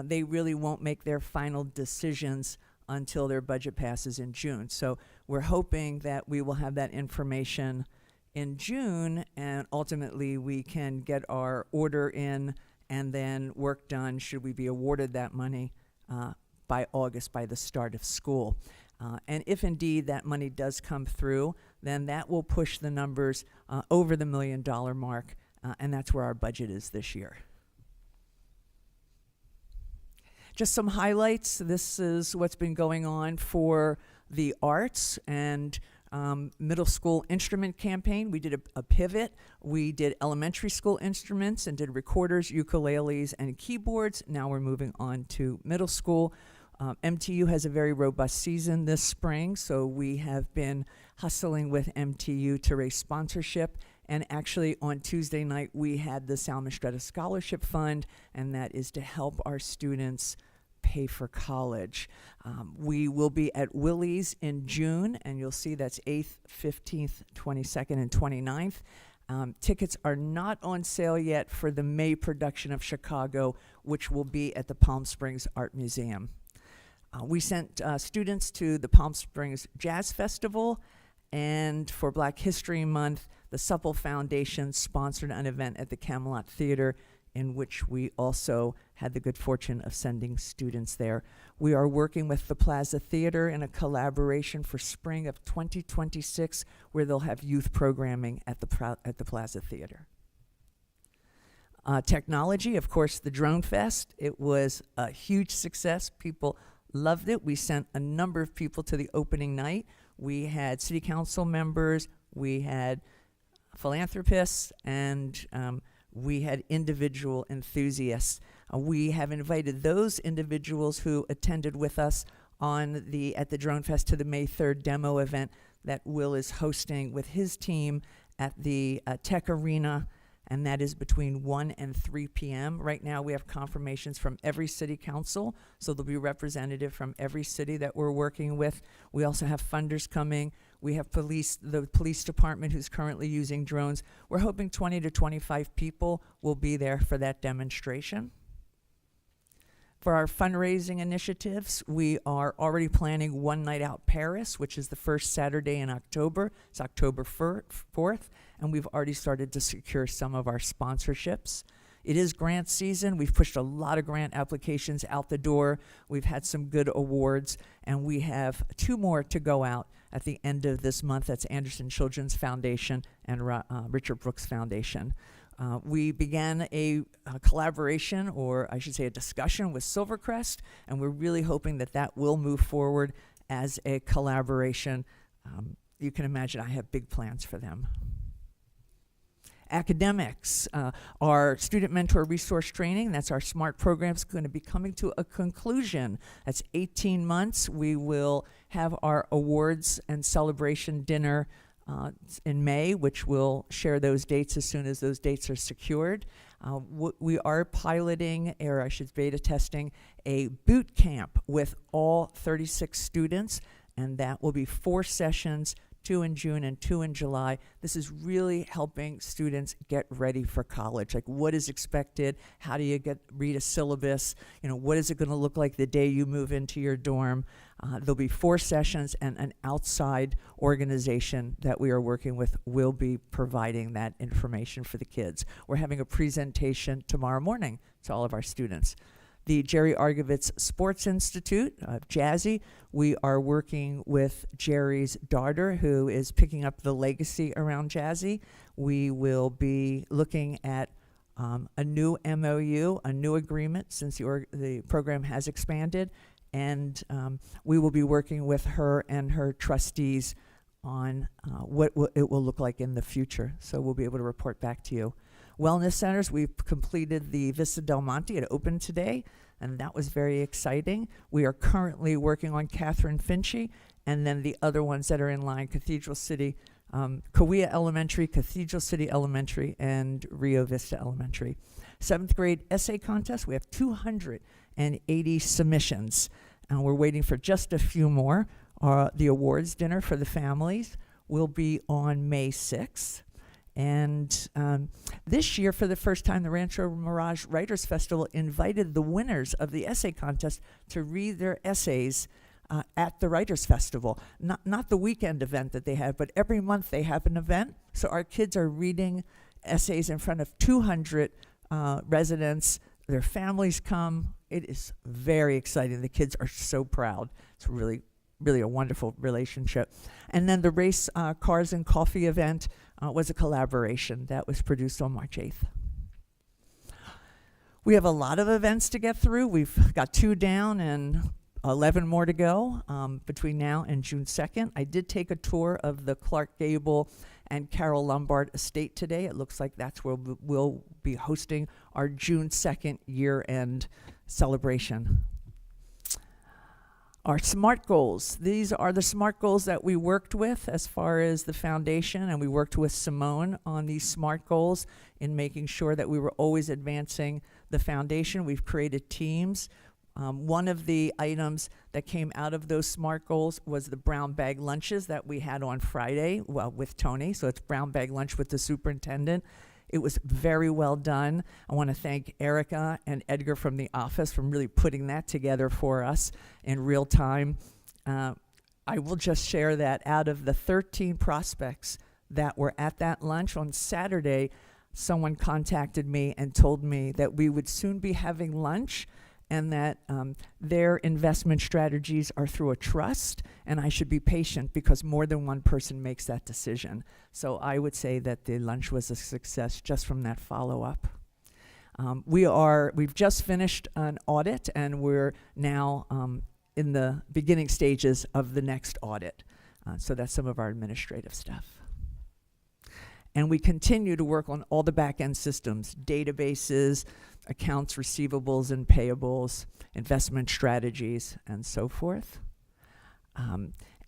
they really won't make their final decisions until their budget passes in June. So we're hoping that we will have that information in June, and ultimately we can get our order in and then work done should we be awarded that money by August, by the start of school. And if indeed that money does come through, then that will push the numbers over the $1 million mark, and that's where our budget is this year. Just some highlights. This is what's been going on for the arts and middle school instrument campaign. We did a pivot. We did elementary school instruments and did recorders, ukuleles, and keyboards. Now we're moving on to middle school. MTU has a very robust season this spring, so we have been hustling with MTU to raise sponsorship. And actually, on Tuesday night, we had the Sal Mistretta Scholarship Fund, and that is to help our students pay for college. We will be at Willie's in June, and you'll see that's 8th, 15th, 22nd, and 29th. Tickets are not on sale yet for the May production of Chicago, which will be at the Palm Springs Art Museum. We sent students to the Palm Springs Jazz Festival, and for Black History Month, the Supple Foundation sponsored an event at the Camelot Theater in which we also had the good fortune of sending students there. We are working with the Plaza Theater in a collaboration for spring of 2026, where they'll have youth programming at the Plaza Theater. Technology, of course, the Drone Fest. It was a huge success. People loved it. We sent a number of people to the opening night. We had city council members, we had philanthropists, and we had individual enthusiasts. We have invited those individuals who attended with us at the Drone Fest to the May 3rd demo event that Will is hosting with his team at the Tech Arena, and that is between 1 and 3 p.m. Right now we have confirmations from every city council, so there'll be a representative from every city that we're working with. We also have funders coming. We have the police department who's currently using drones. We're hoping 20 to 25 people will be there for that demonstration. For our fundraising initiatives, we are already planning One Night Out Paris, which is the first Saturday in October. It's October 4th, and we've already started to secure some of our sponsorships. It is grant season. We've pushed a lot of grant applications out the door. We've had some good awards, and we have 2 more to go out at the end of this month. That's Anderson Children's Foundation and Richard Brooks Foundation. We began a collaboration, or I should say a discussion with Silvercrest, and we're really hoping that that will move forward as a collaboration. You can imagine I have big plans for them. Academics, our student mentor resource training, that's our SMART program, is going to be coming to a conclusion. That's 18 months. We will have our awards and celebration dinner in May, which we'll share those dates as soon as those dates are secured. We are piloting, or I should beta testing, a boot camp with all 36 students, and that will be 4 sessions, 2 in June and 2 in July. This is really helping students get ready for college. Like, what is expected? How do you read a syllabus? You know, what is it going to look like the day you move into your dorm? There'll be 4 sessions, and an outside organization that we are working with will be providing that information for the kids. We're having a presentation tomorrow morning to all of our students. The Jerry Argovitz Sports Institute, Jazzy, we are working with Jerry's daughter, who is picking up the legacy around Jazzy. We will be looking at a new MOU, a new agreement, since the program has expanded, and we will be working with her and her trustees on what it will look like in the future. So we'll be able to report back to you. Wellness centers, we've completed the Vista Del Monte. It opened today, and that was very exciting. We are currently working on Catherine Finchie, and then the other ones that are in line, Cathedral City, Cahuilla Elementary, Cathedral City Elementary, and Rio Vista Elementary. 7th grade essay contest, we have 280 submissions, and we're waiting for just a few more. The awards dinner for the families will be on May 6th. And this year, for the first time, the Rancho Mirage Writers Festival invited the winners of the essay contest to read their essays at the Writers Festival. Not the weekend event that they have, but every month they have an event. So our kids are reading essays in front of 200 residents. Their families come. It is very exciting. The kids are so proud. It's really a wonderful relationship. And then the Race Cars and Coffee event was a collaboration that was produced on March 8th. We have a lot of events to get through. We've got 2 down and 11 more to go between now and June 2nd. I did take a tour of the Clark Gable and Carol Lombard estate today. It looks like that's where we'll be hosting our June 2nd year-end celebration. Our SMART goals. These are the SMART goals that we worked with as far as the foundation, and we worked with Simone on these SMART goals in making sure that we were always advancing the foundation. We've created teams. One of the items that came out of those SMART goals was the brown bag lunches that we had on Friday with Tony. So it's brown bag lunch with the superintendent. It was very well done. I want to thank Erica and Edgar from the office for really putting that together for us in real time. I will just share that out of the 13 prospects that were at that lunch on Saturday, someone contacted me and told me that we would soon be having lunch, and that their investment strategies are through a trust, and I should be patient because more than one person makes that decision. So I would say that the lunch was a success just from that follow-up. We've just finished an audit, and we're now in the beginning stages of the next audit. So that's some of our administrative stuff. And we continue to work on all the back-end systems, databases, accounts receivables and payables, investment strategies, and so forth.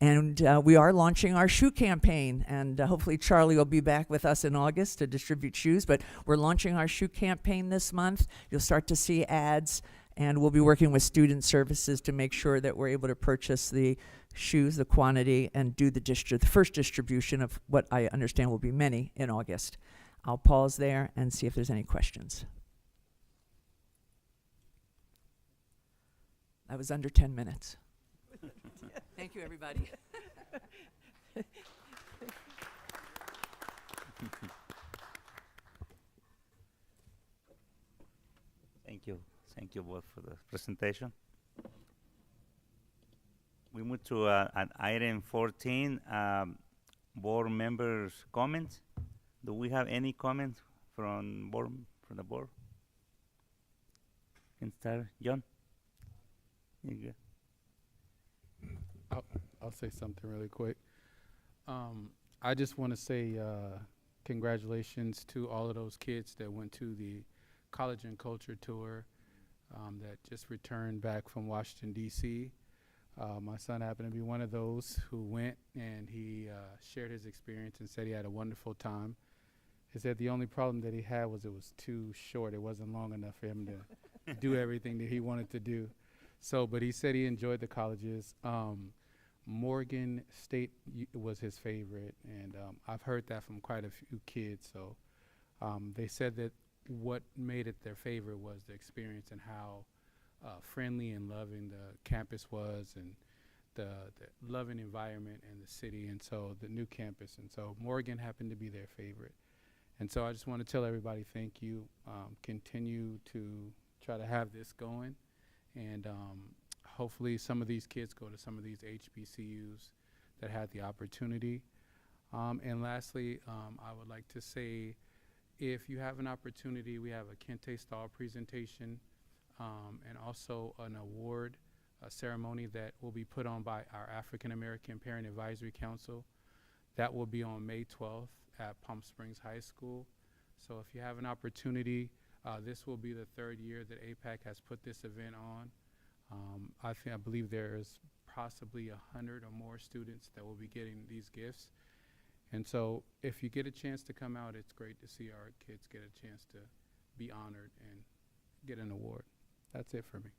And we are launching our shoe campaign, and hopefully Charlie will be back with us in August to distribute shoes, but we're launching our shoe campaign this month. You'll start to see ads, and we'll be working with student services to make sure that we're able to purchase the shoes, the quantity, and do the first distribution of what I understand will be many in August. I'll pause there and see if there's any questions. That was under 10 minutes. Thank you, everybody. Thank you. Thank you both for the presentation. We move to an item 14, board members' comments. Do we have any comments from the board? Can start, John. You go. I'll say something really quick. I just want to say congratulations to all of those kids that went to the College and Culture Tour that just returned back from Washington, D.C. My son happened to be one of those who went, and he shared his experience and said he had a wonderful time. He said the only problem that he had was it was too short. It wasn't long enough for him to do everything that he wanted to do. So, but he said he enjoyed the colleges. Morgan State was his favorite, and I've heard that from quite a few kids. So they said that what made it their favorite was the experience and how friendly and loving the campus was, and the loving environment and the city, and so the new campus. And so Morgan happened to be their favorite. And so I just want to tell everybody thank you. Continue to try to have this going, and hopefully some of these kids go to some of these HBCUs that had the opportunity. And lastly, I would like to say, if you have an opportunity, we have a Kente Stahl presentation and also an award ceremony that will be put on by our African American Parent Advisory Council. That will be on May 12th at Palm Springs High School. So if you have an opportunity, this will be the third year that APAC has put this event on. I believe there's possibly 100 or more students that will be getting these gifts. And so if you get a chance to come out, it's great to see our kids get a chance to be honored and get an award. That's it for me.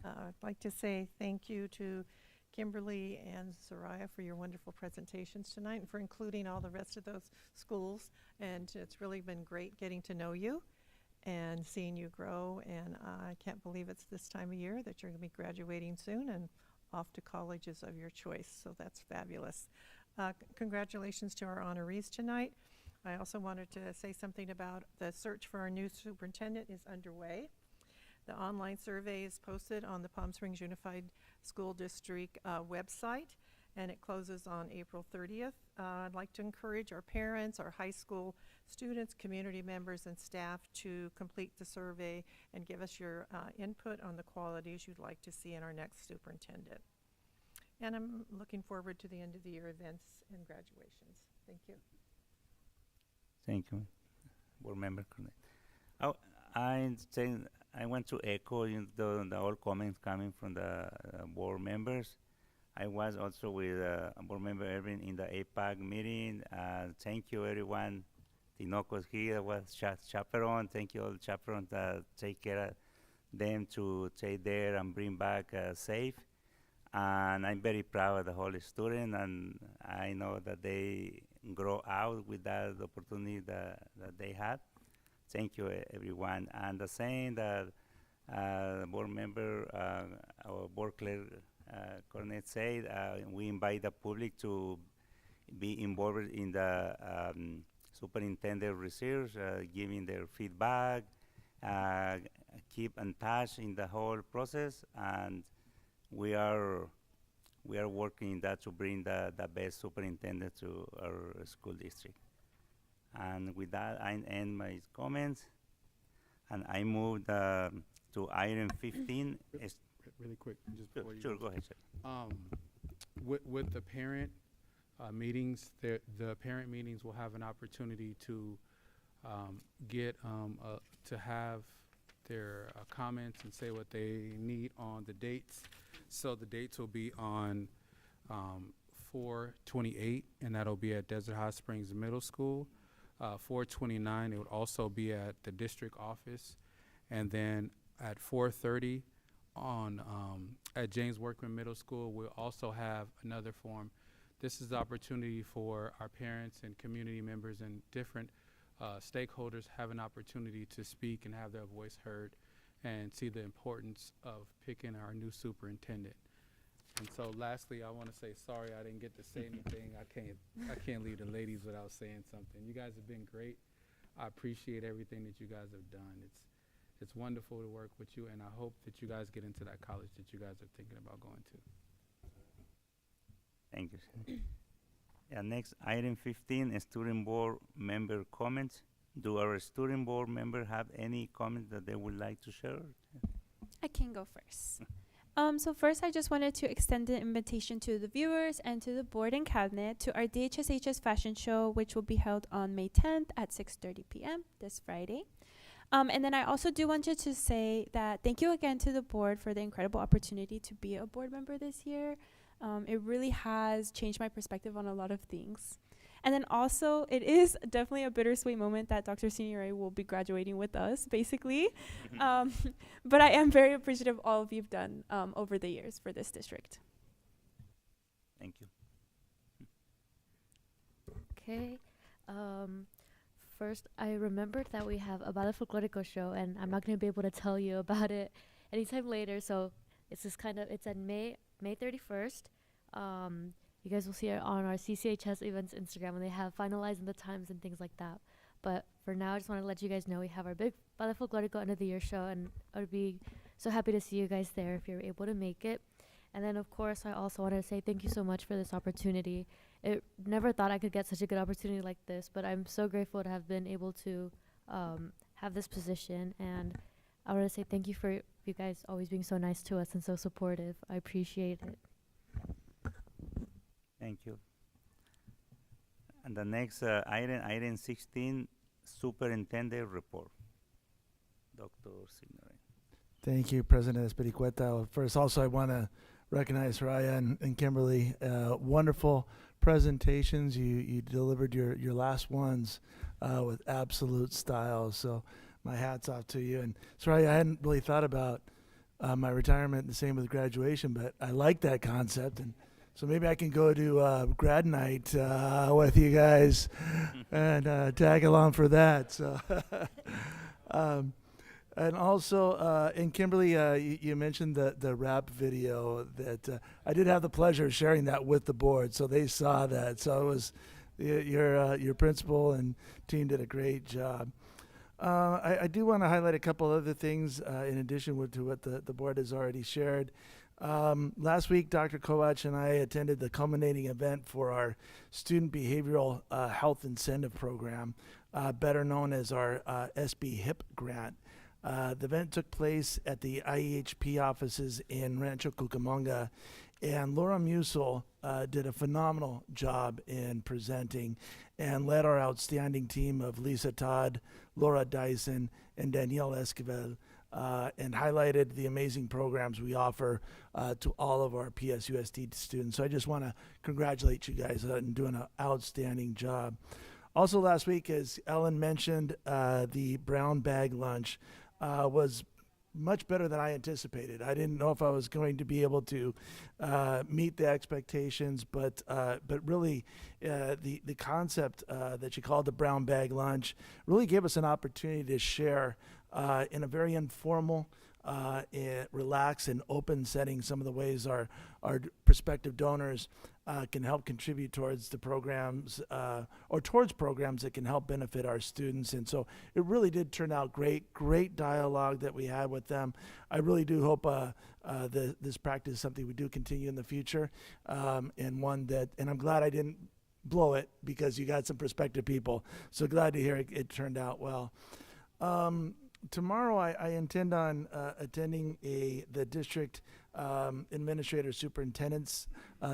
I'd like to say thank you to Kimberly and Soraya for your wonderful presentations tonight and for including all the rest of those schools. And it's really been great getting to know you and seeing you grow. And I can't believe it's this time of year that you're going to be graduating soon and off to colleges of your choice. So that's fabulous. Congratulations to our honorees tonight. I also wanted to say something about the search for our new superintendent is underway. The online survey is posted on the Palm Springs Unified School District website, and it closes on April 30th. I'd like to encourage our parents, our high school students, community members, and staff to complete the survey and give us your input on the qualities you'd like to see in our next superintendent. And I'm looking forward to the end of the year events and graduations. Thank you. Thank you, Board Member Cornett. I want to echo the all comments coming from the board members. I was also with Board Member Erwin in the APAC meeting. Thank you, everyone. Tinoco's here, was chaperone. Thank you all chaperones that take care of them to stay there and bring back safe. And I'm very proud of the whole student, and I know that they grow out with that opportunity that they had. Thank you, everyone. And the same that board member, our board clerk, Cornett said, we invite the public to be involved in the superintendent research, giving their feedback, keep in touch in the whole process, and we are working that to bring the best superintendent to our school district. And with that, I end my comments, and I move to item 15. Really quick, just before you sure, go ahead, sir. With the parent meetings, the parent meetings will have an opportunity to get to have their comments and say what they need on the dates. So the dates will be on 4/28, and that'll be at Desert Hot Springs Middle School. 4/29, it would also be at the district office, and then at 4:30 on at James Workman Middle School, we'll also have another forum. This is the opportunity for our parents and community members and different stakeholders have an opportunity to speak and have their voice heard and see the importance of picking our new superintendent. And so lastly, I want to say sorry I didn't get to say anything. I can't leave the ladies without saying something. You guys have been great. I appreciate everything that you guys have done. It's wonderful to work with you, and I hope that you guys get into that college that you guys are thinking about going to. Thank you, sir. Next, item 15 is student board member comments. Do our student board member have any comments that they would like to share? I can go first. So first, I just wanted to extend an invitation to the viewers and to the board and cabinet to our DHSHS fashion show, which will be held on May 10th at 6:30 p.m. this Friday. And then I also do want to say that thank you again to the board for the incredible opportunity to be a board member this year. It really has changed my perspective on a lot of things. And then also, it is definitely a bittersweet moment that Dr. Senior will be graduating with us, basically. But I am very appreciative of all of you've done over the years for this district. Thank you. Okay. First, I remembered that we have a Ballet Folklorico show, and I'm not going to be able to tell you about it anytime later. So it's just it's at May 31st. You guys will see it on our CCHS events Instagram when they have finalizing the times and things like that. But for now, I just want to let you guys know we have our big Ballet Folklorico end of the year show, and I would be so happy to see you guys there if you're able to make it. And then, of course, I also want to say thank you so much for this opportunity. Never thought I could get such a good opportunity like this, but I'm so grateful to have been able to have this position. And I want to say thank you for you guys always being so nice to us and so supportive. I appreciate it. Thank you. And the next item 16, superintendent report. Dr. Signoret. Thank you, President Espericueta. First, also, I want to recognize Raya and Kimberly. Wonderful presentations. You delivered your last ones with absolute style. So my hat's off to you. And Soraya, I hadn't really thought about my retirement, the same with graduation, but I like that concept. And so maybe I can go to grad night with you guys and tag along for that. So, and also, and Kimberly, you mentioned the rap video that I did have the pleasure of sharing that with the board, so they saw that. So it was your principal and team did a great job. I do want to highlight a couple other things in addition to what the board has already shared. Last week, Dr. Kovac and I attended the culminating event for our Student Behavioral Health Incentive Program, better known as our SB HIP grant. The event took place at the IEHP offices in Rancho Cucamonga, and Laura Musel did a phenomenal job in presenting and led our outstanding team of Lisa Todd, Laura Dyson, and Danielle Esquivel, and highlighted the amazing programs we offer to all of our PSUSD students. So I just want to congratulate you guys on doing an outstanding job. Also last week, as Ellen mentioned, the brown bag lunch was much better than I anticipated. I didn't know if I was going to be able to meet the expectations, but really the concept that you called the brown bag lunch really gave us an opportunity to share in a very informal, relaxed and open setting some of the ways our prospective donors can help contribute towards the programs or towards programs that can help benefit our students. And so it really did turn out great dialogue that we had with them. I really do hope this practice is something we do continue in the future, and I'm glad I didn't blow it because you got some prospective people. So glad to hear it turned out well. Tomorrow I intend on attending the district administrator superintendent's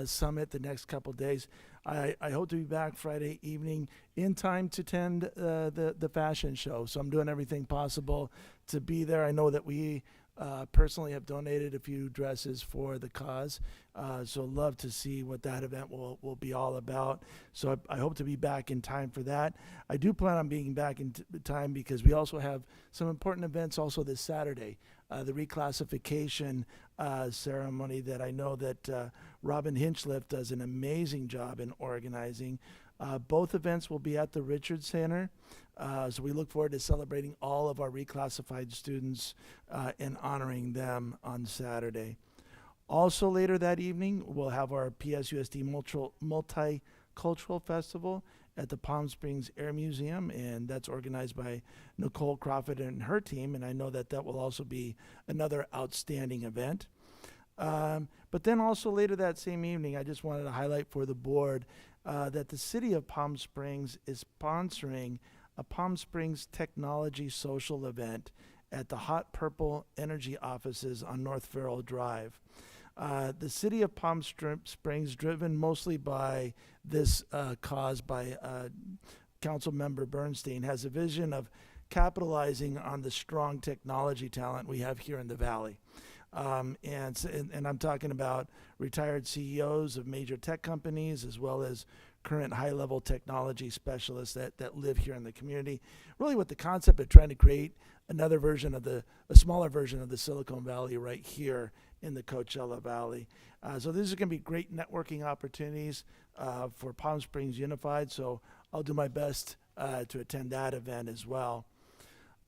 summit the next couple days. I hope to be back Friday evening in time to attend the fashion show. So I'm doing everything possible to be there. I know that we personally have donated a few dresses for the cause. So love to see what that event will be all about. So I hope to be back in time for that. I do plan on being back in time because we also have some important events also this Saturday. The reclassification ceremony that I know that Robin Hinchliff does an amazing job in organizing. Both events will be at the Richard Center. So we look forward to celebrating all of our reclassified students and honoring them on Saturday. Also later that evening, we'll have our PSUSD Multicultural Festival at the Palm Springs Air Museum, and that's organized by Nicole Crawford and her team, and I know that will also be another outstanding event. But then also later that same evening, I just wanted to highlight for the board that the city of Palm Springs is sponsoring a Palm Springs technology social event at the Hot Purple Energy offices on North Farrell Drive. The city of Palm Springs, driven mostly by this cause by Council Member Bernstein, has a vision of capitalizing on the strong technology talent we have here in the Valley. And I'm talking about retired CEOs of major tech companies, as well as current high-level technology specialists that live here in the community, really with the concept of trying to create another version of a smaller version of the Silicon Valley right here in the Coachella Valley. So these are going to be great networking opportunities for Palm Springs Unified, so I'll do my best to attend that event as well.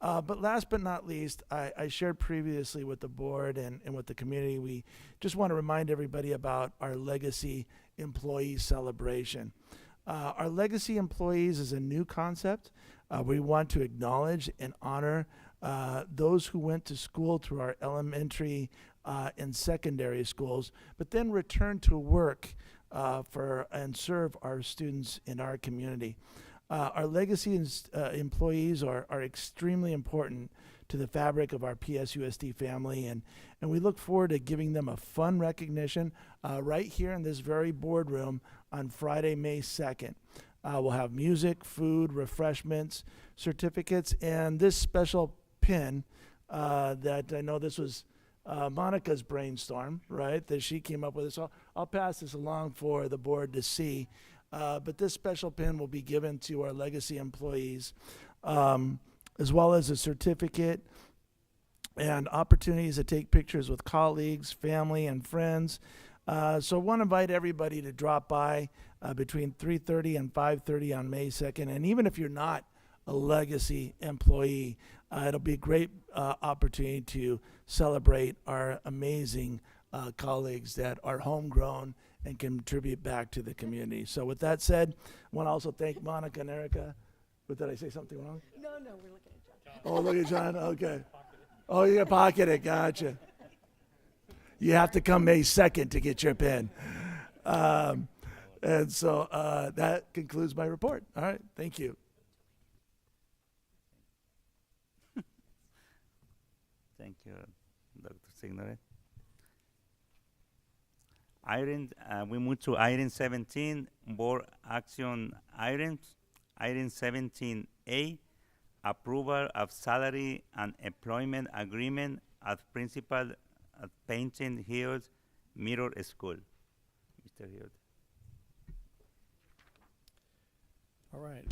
But last but not least, I shared previously with the board and with the community, we just want to remind everybody about our Legacy Employee Celebration. Our Legacy Employees is a new concept. We want to acknowledge and honor those who went to school through our elementary and secondary schools, but then return to work and serve our students in our community. Our legacy employees are extremely important to the fabric of our PSUSD family, and we look forward to giving them a fun recognition right here in this very boardroom on Friday, May 2nd. We'll have music, food, refreshments, certificates, and this special pin that I know this was Monica's brainstorm, right, that she came up with it. So I'll pass this along for the board to see. But this special pin will be given to our legacy employees, as well as a certificate and opportunities to take pictures with colleagues, family, and friends. So I want to invite everybody to drop by between 3:30 and 5:30 on May 2nd. And even if you're not a legacy employee, it'll be a great opportunity to celebrate our amazing colleagues that are homegrown and contribute back to the community. So with that said, I want to also thank Monica and Erica. But did I say something wrong? No, we're looking at John. Oh, look at John. Okay. Oh, you got pocket it. Gotcha. You have to come May 2nd to get your pin. And so that concludes my report. All right. Thank you. Thank you, Dr. Signoret. We move to item 17, board action items. Item 17A, approval of salary and employment agreement as principal at Painting Hills Middle School. Mr. Hills. All right.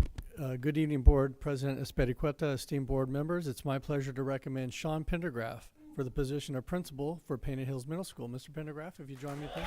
Good evening, Board President Espericueta, esteemed board members. It's my pleasure to recommend Sean Pendergraph for the position of principal for Painted Hills Middle School. Mr. Pendergraph, if you join me, please.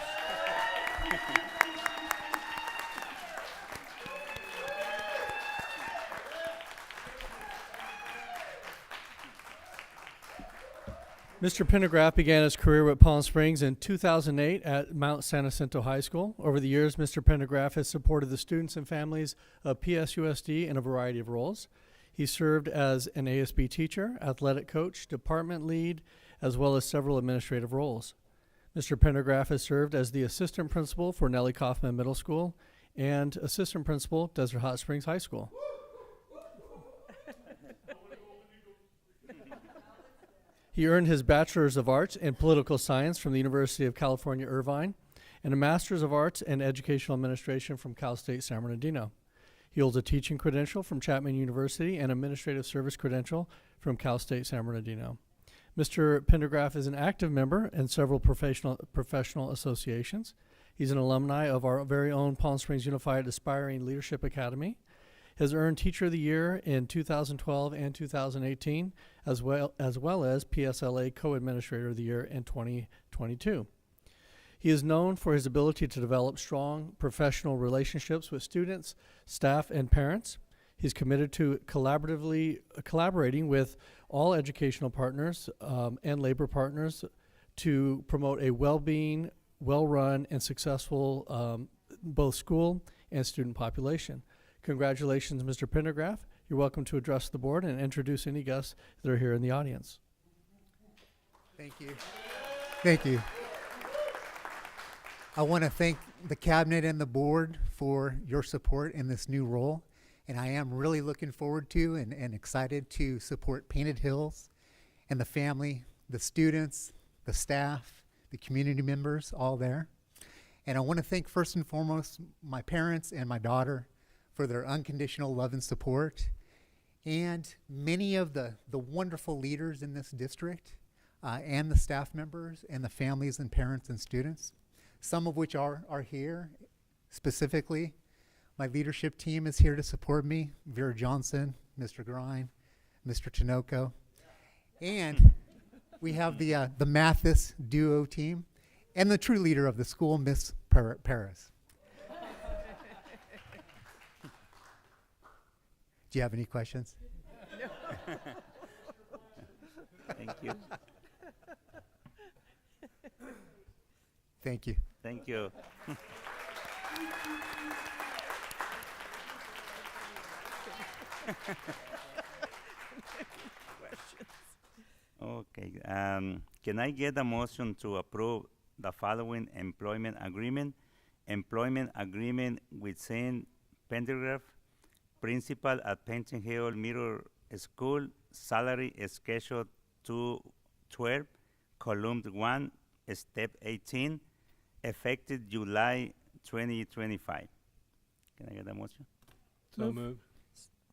Mr. Pendergraph began his career with Palm Springs in 2008 at Mount San Jacinto High School. Over the years, Mr. Pendergraph has supported the students and families of PSUSD in a variety of roles. He served as an ASB teacher, athletic coach, department lead, as well as several administrative roles. Mr. Pendergraph has served as the assistant principal for Nellie Kaufman Middle School and assistant principal, Desert Hot Springs High School. He earned his Bachelor's of Arts in Political Science from the University of California, Irvine, and a Master's of Arts in Educational Administration from Cal State San Bernardino. He holds a teaching credential from Chapman University and administrative service credential from Cal State San Bernardino. Mr. Pendergraph is an active member in several professional associations. He's an alumni of our very own Palm Springs Unified Aspiring Leadership Academy. Has earned Teacher of the Year in 2012 and 2018, as well as PSLA Co-Administrator of the Year in 2022. He is known for his ability to develop strong professional relationships with students, staff, and parents. He's committed to collaborating with all educational partners and labor partners to promote a well-being, well-run, and successful both school and student population. Congratulations, Mr. Pendergraph. You're welcome to address the board and introduce any guests that are here in the audience. Thank you. Thank you. I want to thank the cabinet and the board for your support in this new role. And I am really looking forward to and excited to support Painted Hills and the family, the students, the staff, the community members, all there. And I want to thank first and foremost my parents and my daughter for their unconditional love and support, and many of the wonderful leaders in this district, and the staff members and the families and parents and students, some of which are here. Specifically, my leadership team is here to support me: Vera Johnson, Mr. Grine, Mr. Tinoco, and we have the Mathis duo team, and the true leader of the school, Miss Paris. Do you have any questions? Thank you. Thank you. Thank you. Okay. Can I get a motion to approve the following employment agreement? Employment agreement with Saint Pendergraph, principal at Pension Hill Middle School, salary schedule 212, column 1, step 18, effective July 2025. Can I get a motion? So moved.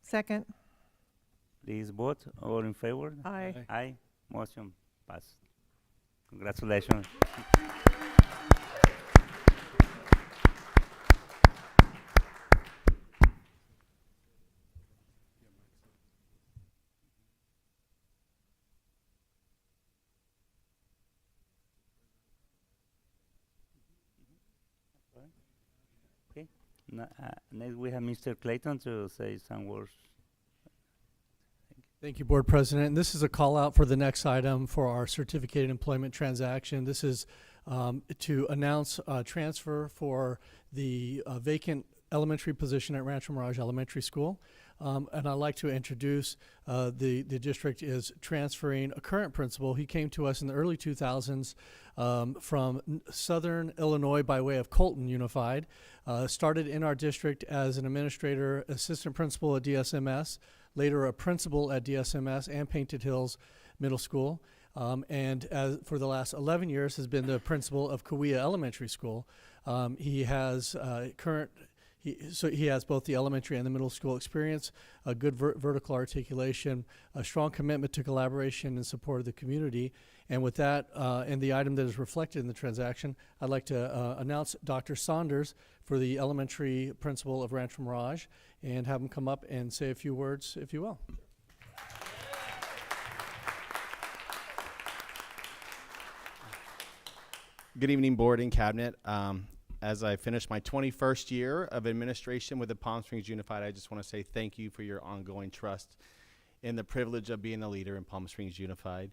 Second. Please vote. All in favor? Aye. Aye. Motion passed. Congratulations. Okay. Next we have Mr. Clayton to say some words. Thank you, Board President. And this is a call out for the next item for our certificated employment transaction. This is to announce a transfer for the vacant elementary position at Rancho Mirage Elementary School. And I'd like to introduce the district is transferring a current principal. He came to us in the early 2000s from Southern Illinois by way of Colton Unified. Started in our district as an administrator, assistant principal at DSMS, later a principal at DSMS and Painted Hills Middle School. And for the last 11 years has been the principal of Kauai Elementary School. He has he has both the elementary and the middle school experience, a good vertical articulation, a strong commitment to collaboration and support of the community. And with that, and the item that is reflected in the transaction, I'd like to announce Dr. Saunders for the elementary principal of Rancho Mirage, and have him come up and say a few words, if you will. Good evening, board and cabinet. As I finish my 21st year of administration with the Palm Springs Unified, I just want to say thank you for your ongoing trust in the privilege of being a leader in Palm Springs Unified.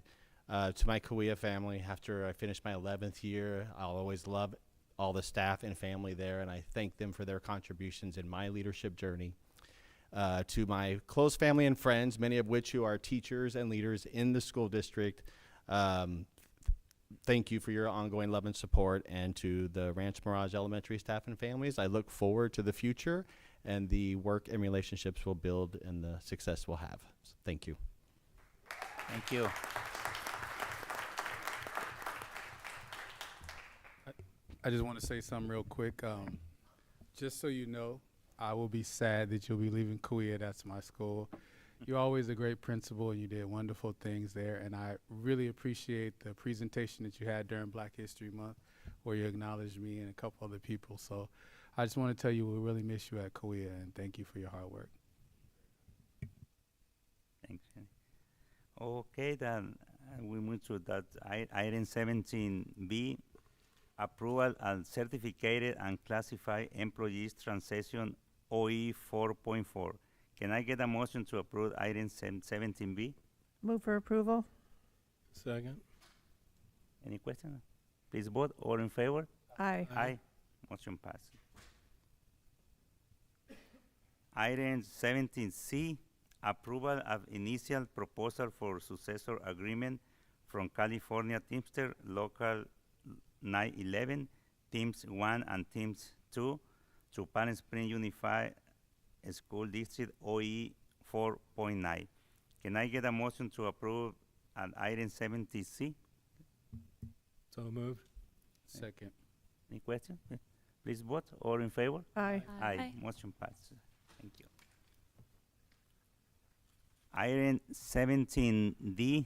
To my Kauai family, after I finish my 11th year, I'll always love all the staff and family there, and I thank them for their contributions in my leadership journey. To my close family and friends, many of which who are teachers and leaders in the school district, thank you for your ongoing love and support. And to the Rancho Mirage Elementary staff and families, I look forward to the future and the work and relationships we'll build and the success we'll have. So thank you. Thank you. I just want to say something real quick. Just so you know, I will be sad that you'll be leaving Kauai. That's my school. You're always a great principal, and you did wonderful things there. And I really appreciate the presentation that you had during Black History Month, where you acknowledged me and a couple other people. So I just want to tell you we really miss you at Kauai, and thank you for your hard work. Thanks. Okay, then we move to that item 17B, approval and certificated and classified employees transaction OE 4.4. Can I get a motion to approve item 17B? Move for approval. Second. Any questions? Please vote. All in favor? Aye. Aye. Motion passes. Item 17C, approval of initial proposal for successor agreement from California Teamster Local 911 Teams 1 and Teams 2 to Palm Springs Unified School District OE 4.9. Can I get a motion to approve an item 70C? So moved. Second. Any question? Please vote. All in favor? Aye. Aye. Motion passes. Thank you. Item 17D,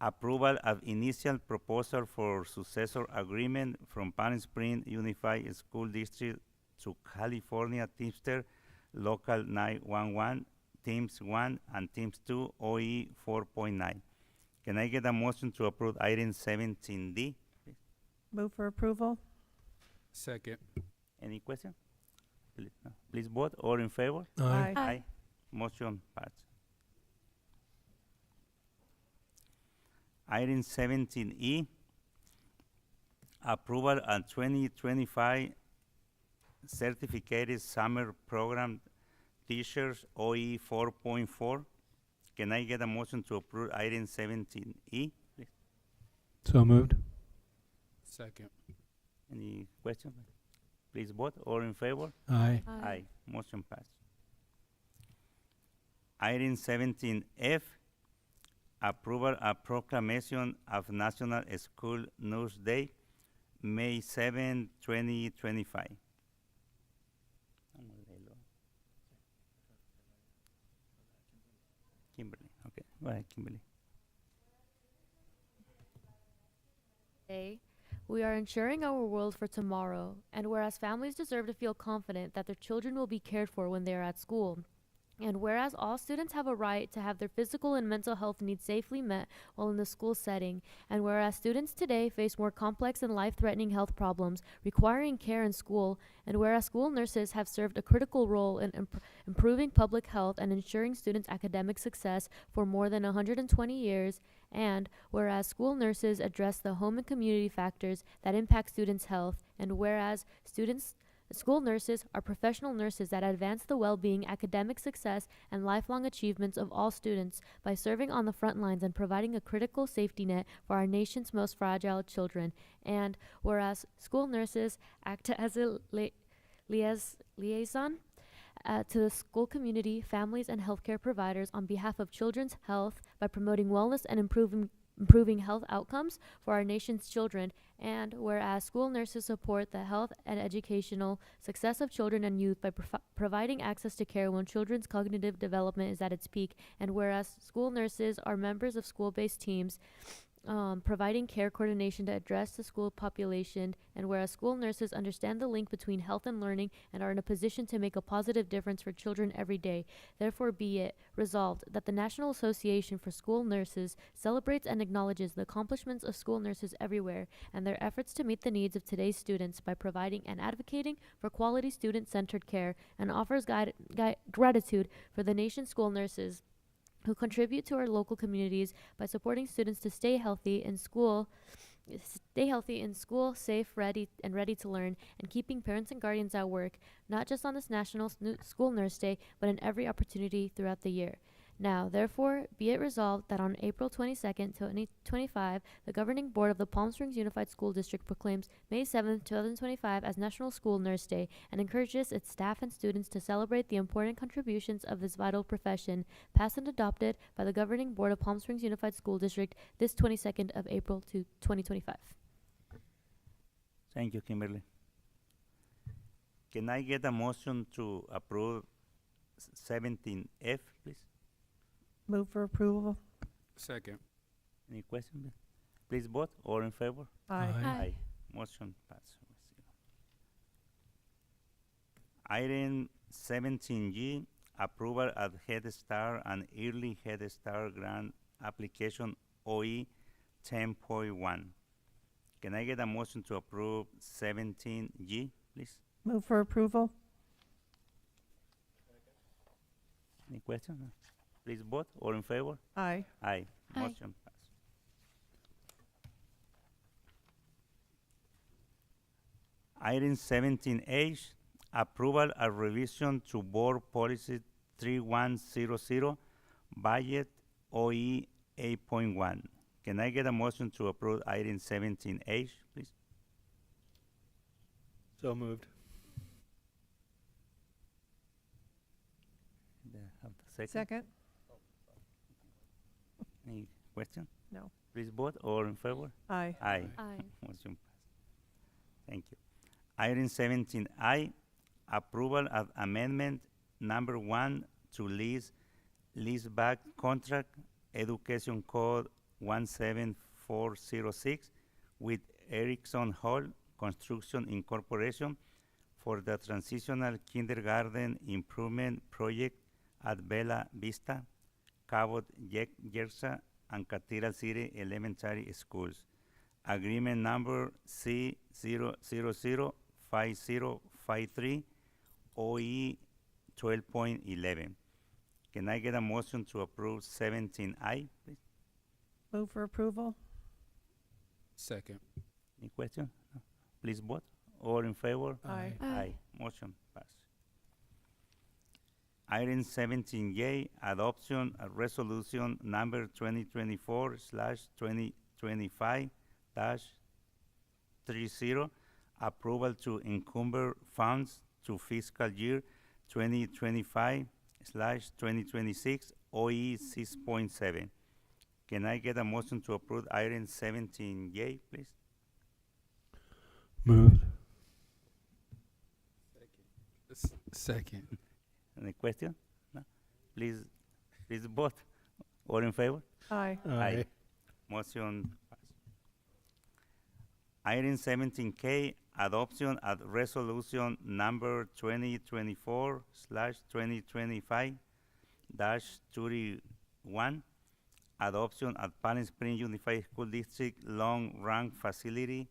approval of initial proposal for successor agreement from Palm Springs Unified School District to California Teamster Local 911, Teams 1 and Teams 2 OE 4.9. Can I get a motion to approve item 17D? Move for approval. Second. Any question? Please vote. All in favor? Aye. Aye. Motion passed. Item 17E, approval of 2025 certificated summer program teachers OE 4.4. Can I get a motion to approve item 17E, please? So moved. Second. Any questions? Please vote. All in favor? Aye. Aye. Motion passed. Item 17F, approval of proclamation of National School Nurse Day, May 7, 2025. Kimberly, okay. Go ahead, Kimberly. Today, we are ensuring our world for tomorrow, and whereas families deserve to feel confident that their children will be cared for when they are at school, and whereas all students have a right to have their physical and mental health needs safely met while in the school setting, and whereas students today face more complex and life-threatening health problems requiring care in school, and whereas school nurses have served a critical role in improving public health and ensuring students' academic success for more than 120 years, and whereas school nurses address the home and community factors that impact students' health, and whereas school nurses are professional nurses that advance the well-being, academic success, and lifelong achievements of all students by serving on the front lines and providing a critical safety net for our nation's most fragile children. And whereas school nurses act as a liaison to the school community, families, and healthcare providers on behalf of children's health by promoting wellness and improving health outcomes for our nation's children, and whereas school nurses support the health and educational success of children and youth by providing access to care when children's cognitive development is at its peak, and whereas school nurses are members of school-based teams providing care coordination to address the school population, and whereas school nurses understand the link between health and learning and are in a position to make a positive difference for children every day. Therefore be it resolved that the National Association for School Nurses celebrates and acknowledges the accomplishments of school nurses everywhere and their efforts to meet the needs of today's students by providing and advocating for quality student-centered care, and offers gratitude for the nation's school nurses who contribute to our local communities by supporting students to stay healthy in school, safe, ready to learn, and keeping parents and guardians at work, not just on this National School Nurse Day, but in every opportunity throughout the year. Now, therefore, be it resolved that on April 22nd, 2025, the Governing Board of the Palm Springs Unified School District proclaims May 7th, 2025 as National School Nurse Day and encourages its staff and students to celebrate the important contributions of this vital profession, passed and adopted by the Governing Board of Palm Springs Unified School District this 22nd of April to 2025. Thank you, Kimberly. Can I get a motion to approve 17F, please? Move for approval. Second. Any questions? Please vote. All in favor? Aye. Aye. Motion passed. Item 17G, approval of Head Start and Early Head Start Grant Application OE 10.1. Can I get a motion to approve 17G, please? Move for approval. Any questions? Please vote. All in favor? Aye. Aye. Aye. Motion passed. Item 17H, approval of revision to Board Policy 3100, Budget OE 8.1. Can I get a motion to approve item 17H, please? So moved. Have the Second? Any question? No. Please vote. All in favor? Aye. Aye. Aye. Motion passed. Thank you. Item 17I, approval of amendment number 1 to leaseback contract, Education Code 17406 with Erickson Hall Construction Incorporation for the transitional kindergarten improvement project at Bella Vista, Cabot, Yersa, and Cathedral City Elementary Schools. Agreement number C0005053 OE 12.11. Can I get a motion to approve 17I, please? Move for approval? Second. Any question? No. Please vote. All in favor? Aye. Aye. Motion passed. Item 17J, adoption of resolution number 2024/2025-30, approval to encumber funds to fiscal year 2025/2026 OE 6.7. Can I get a motion to approve item 17J, please? Moved. Second. Any question? No? Please vote. All in favor? Aye. Aye. Motion passed. Item 17K, adoption of resolution number 2024/2025-31, adoption of Palm Springs Unified School District Long Run Facility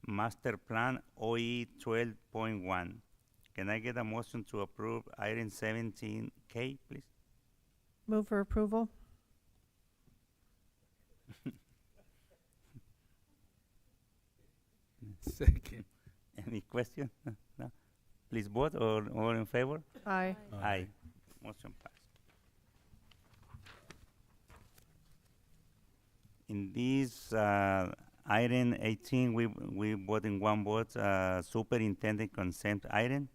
Master Plan OE 12.1. Can I get a motion to approve item 17K, please? Move for approval? Second. Any question? No? Please vote. All in favor? Aye. Aye. Motion passed. In this item 18, we vote in one vote superintendent consent item.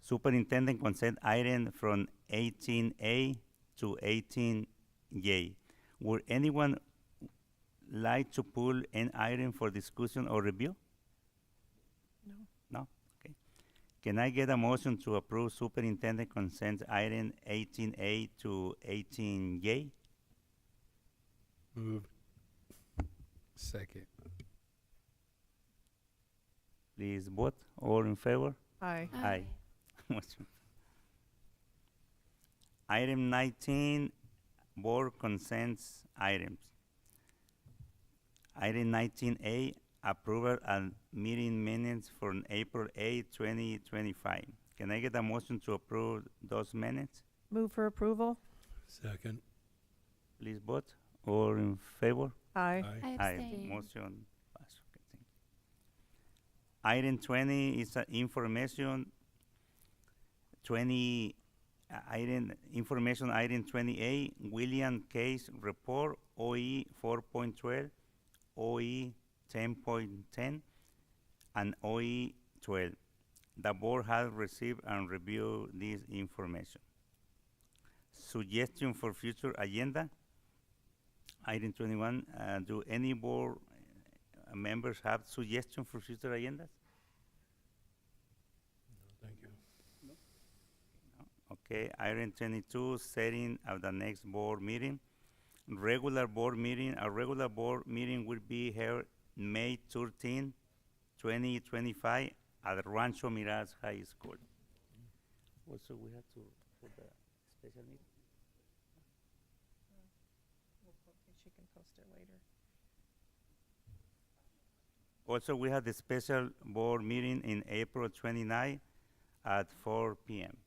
Superintendent consent item from 18A to 18J. Would anyone like to pull an item for discussion or review? No. No? Okay. Can I get a motion to approve superintendent consent item 18A to 18J? Moved. Second. Please vote. All in favor? Aye. Aye. Motion. Item 19, board consents items. Item 19A, approval and meeting minutes from April 8, 2025. Can I get a motion to approve those minutes? Move for approval? Second. Please vote. All in favor? Aye. I abstain. Motion passed. Okay, thank you. Item 20 is information. 20 information item 20A, William Case Report, OE 4.12, OE 10.10, and OE 12. The board has received and reviewed this information. Suggestion for future agenda. Item 21, do any board members have suggestions for future agendas? Thank you. Okay, item 22, setting of the next board meeting. Regular board meeting, a regular board meeting will be held May 13, 2025 at Rancho Mirage High School. Also, we have to put the special meeting. She can post it later. Also, we have the special board meeting in April 29 at 4 p.m.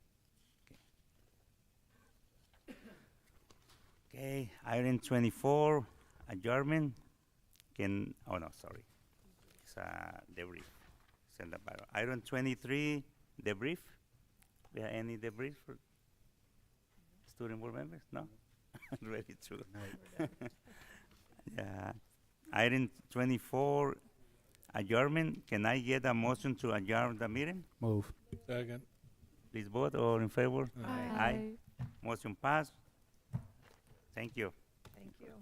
Okay, item 24, adjournment. Oh no, sorry. It's debrief. Send that back. Item 23, debrief. We have any debrief for student board members? No? Ready to. Yeah. Item 24, adjournment. Can I get a motion to adjourn the meeting? Move. Second. Please vote. All in favor? Aye. Motion passed. Thank you. Thank you.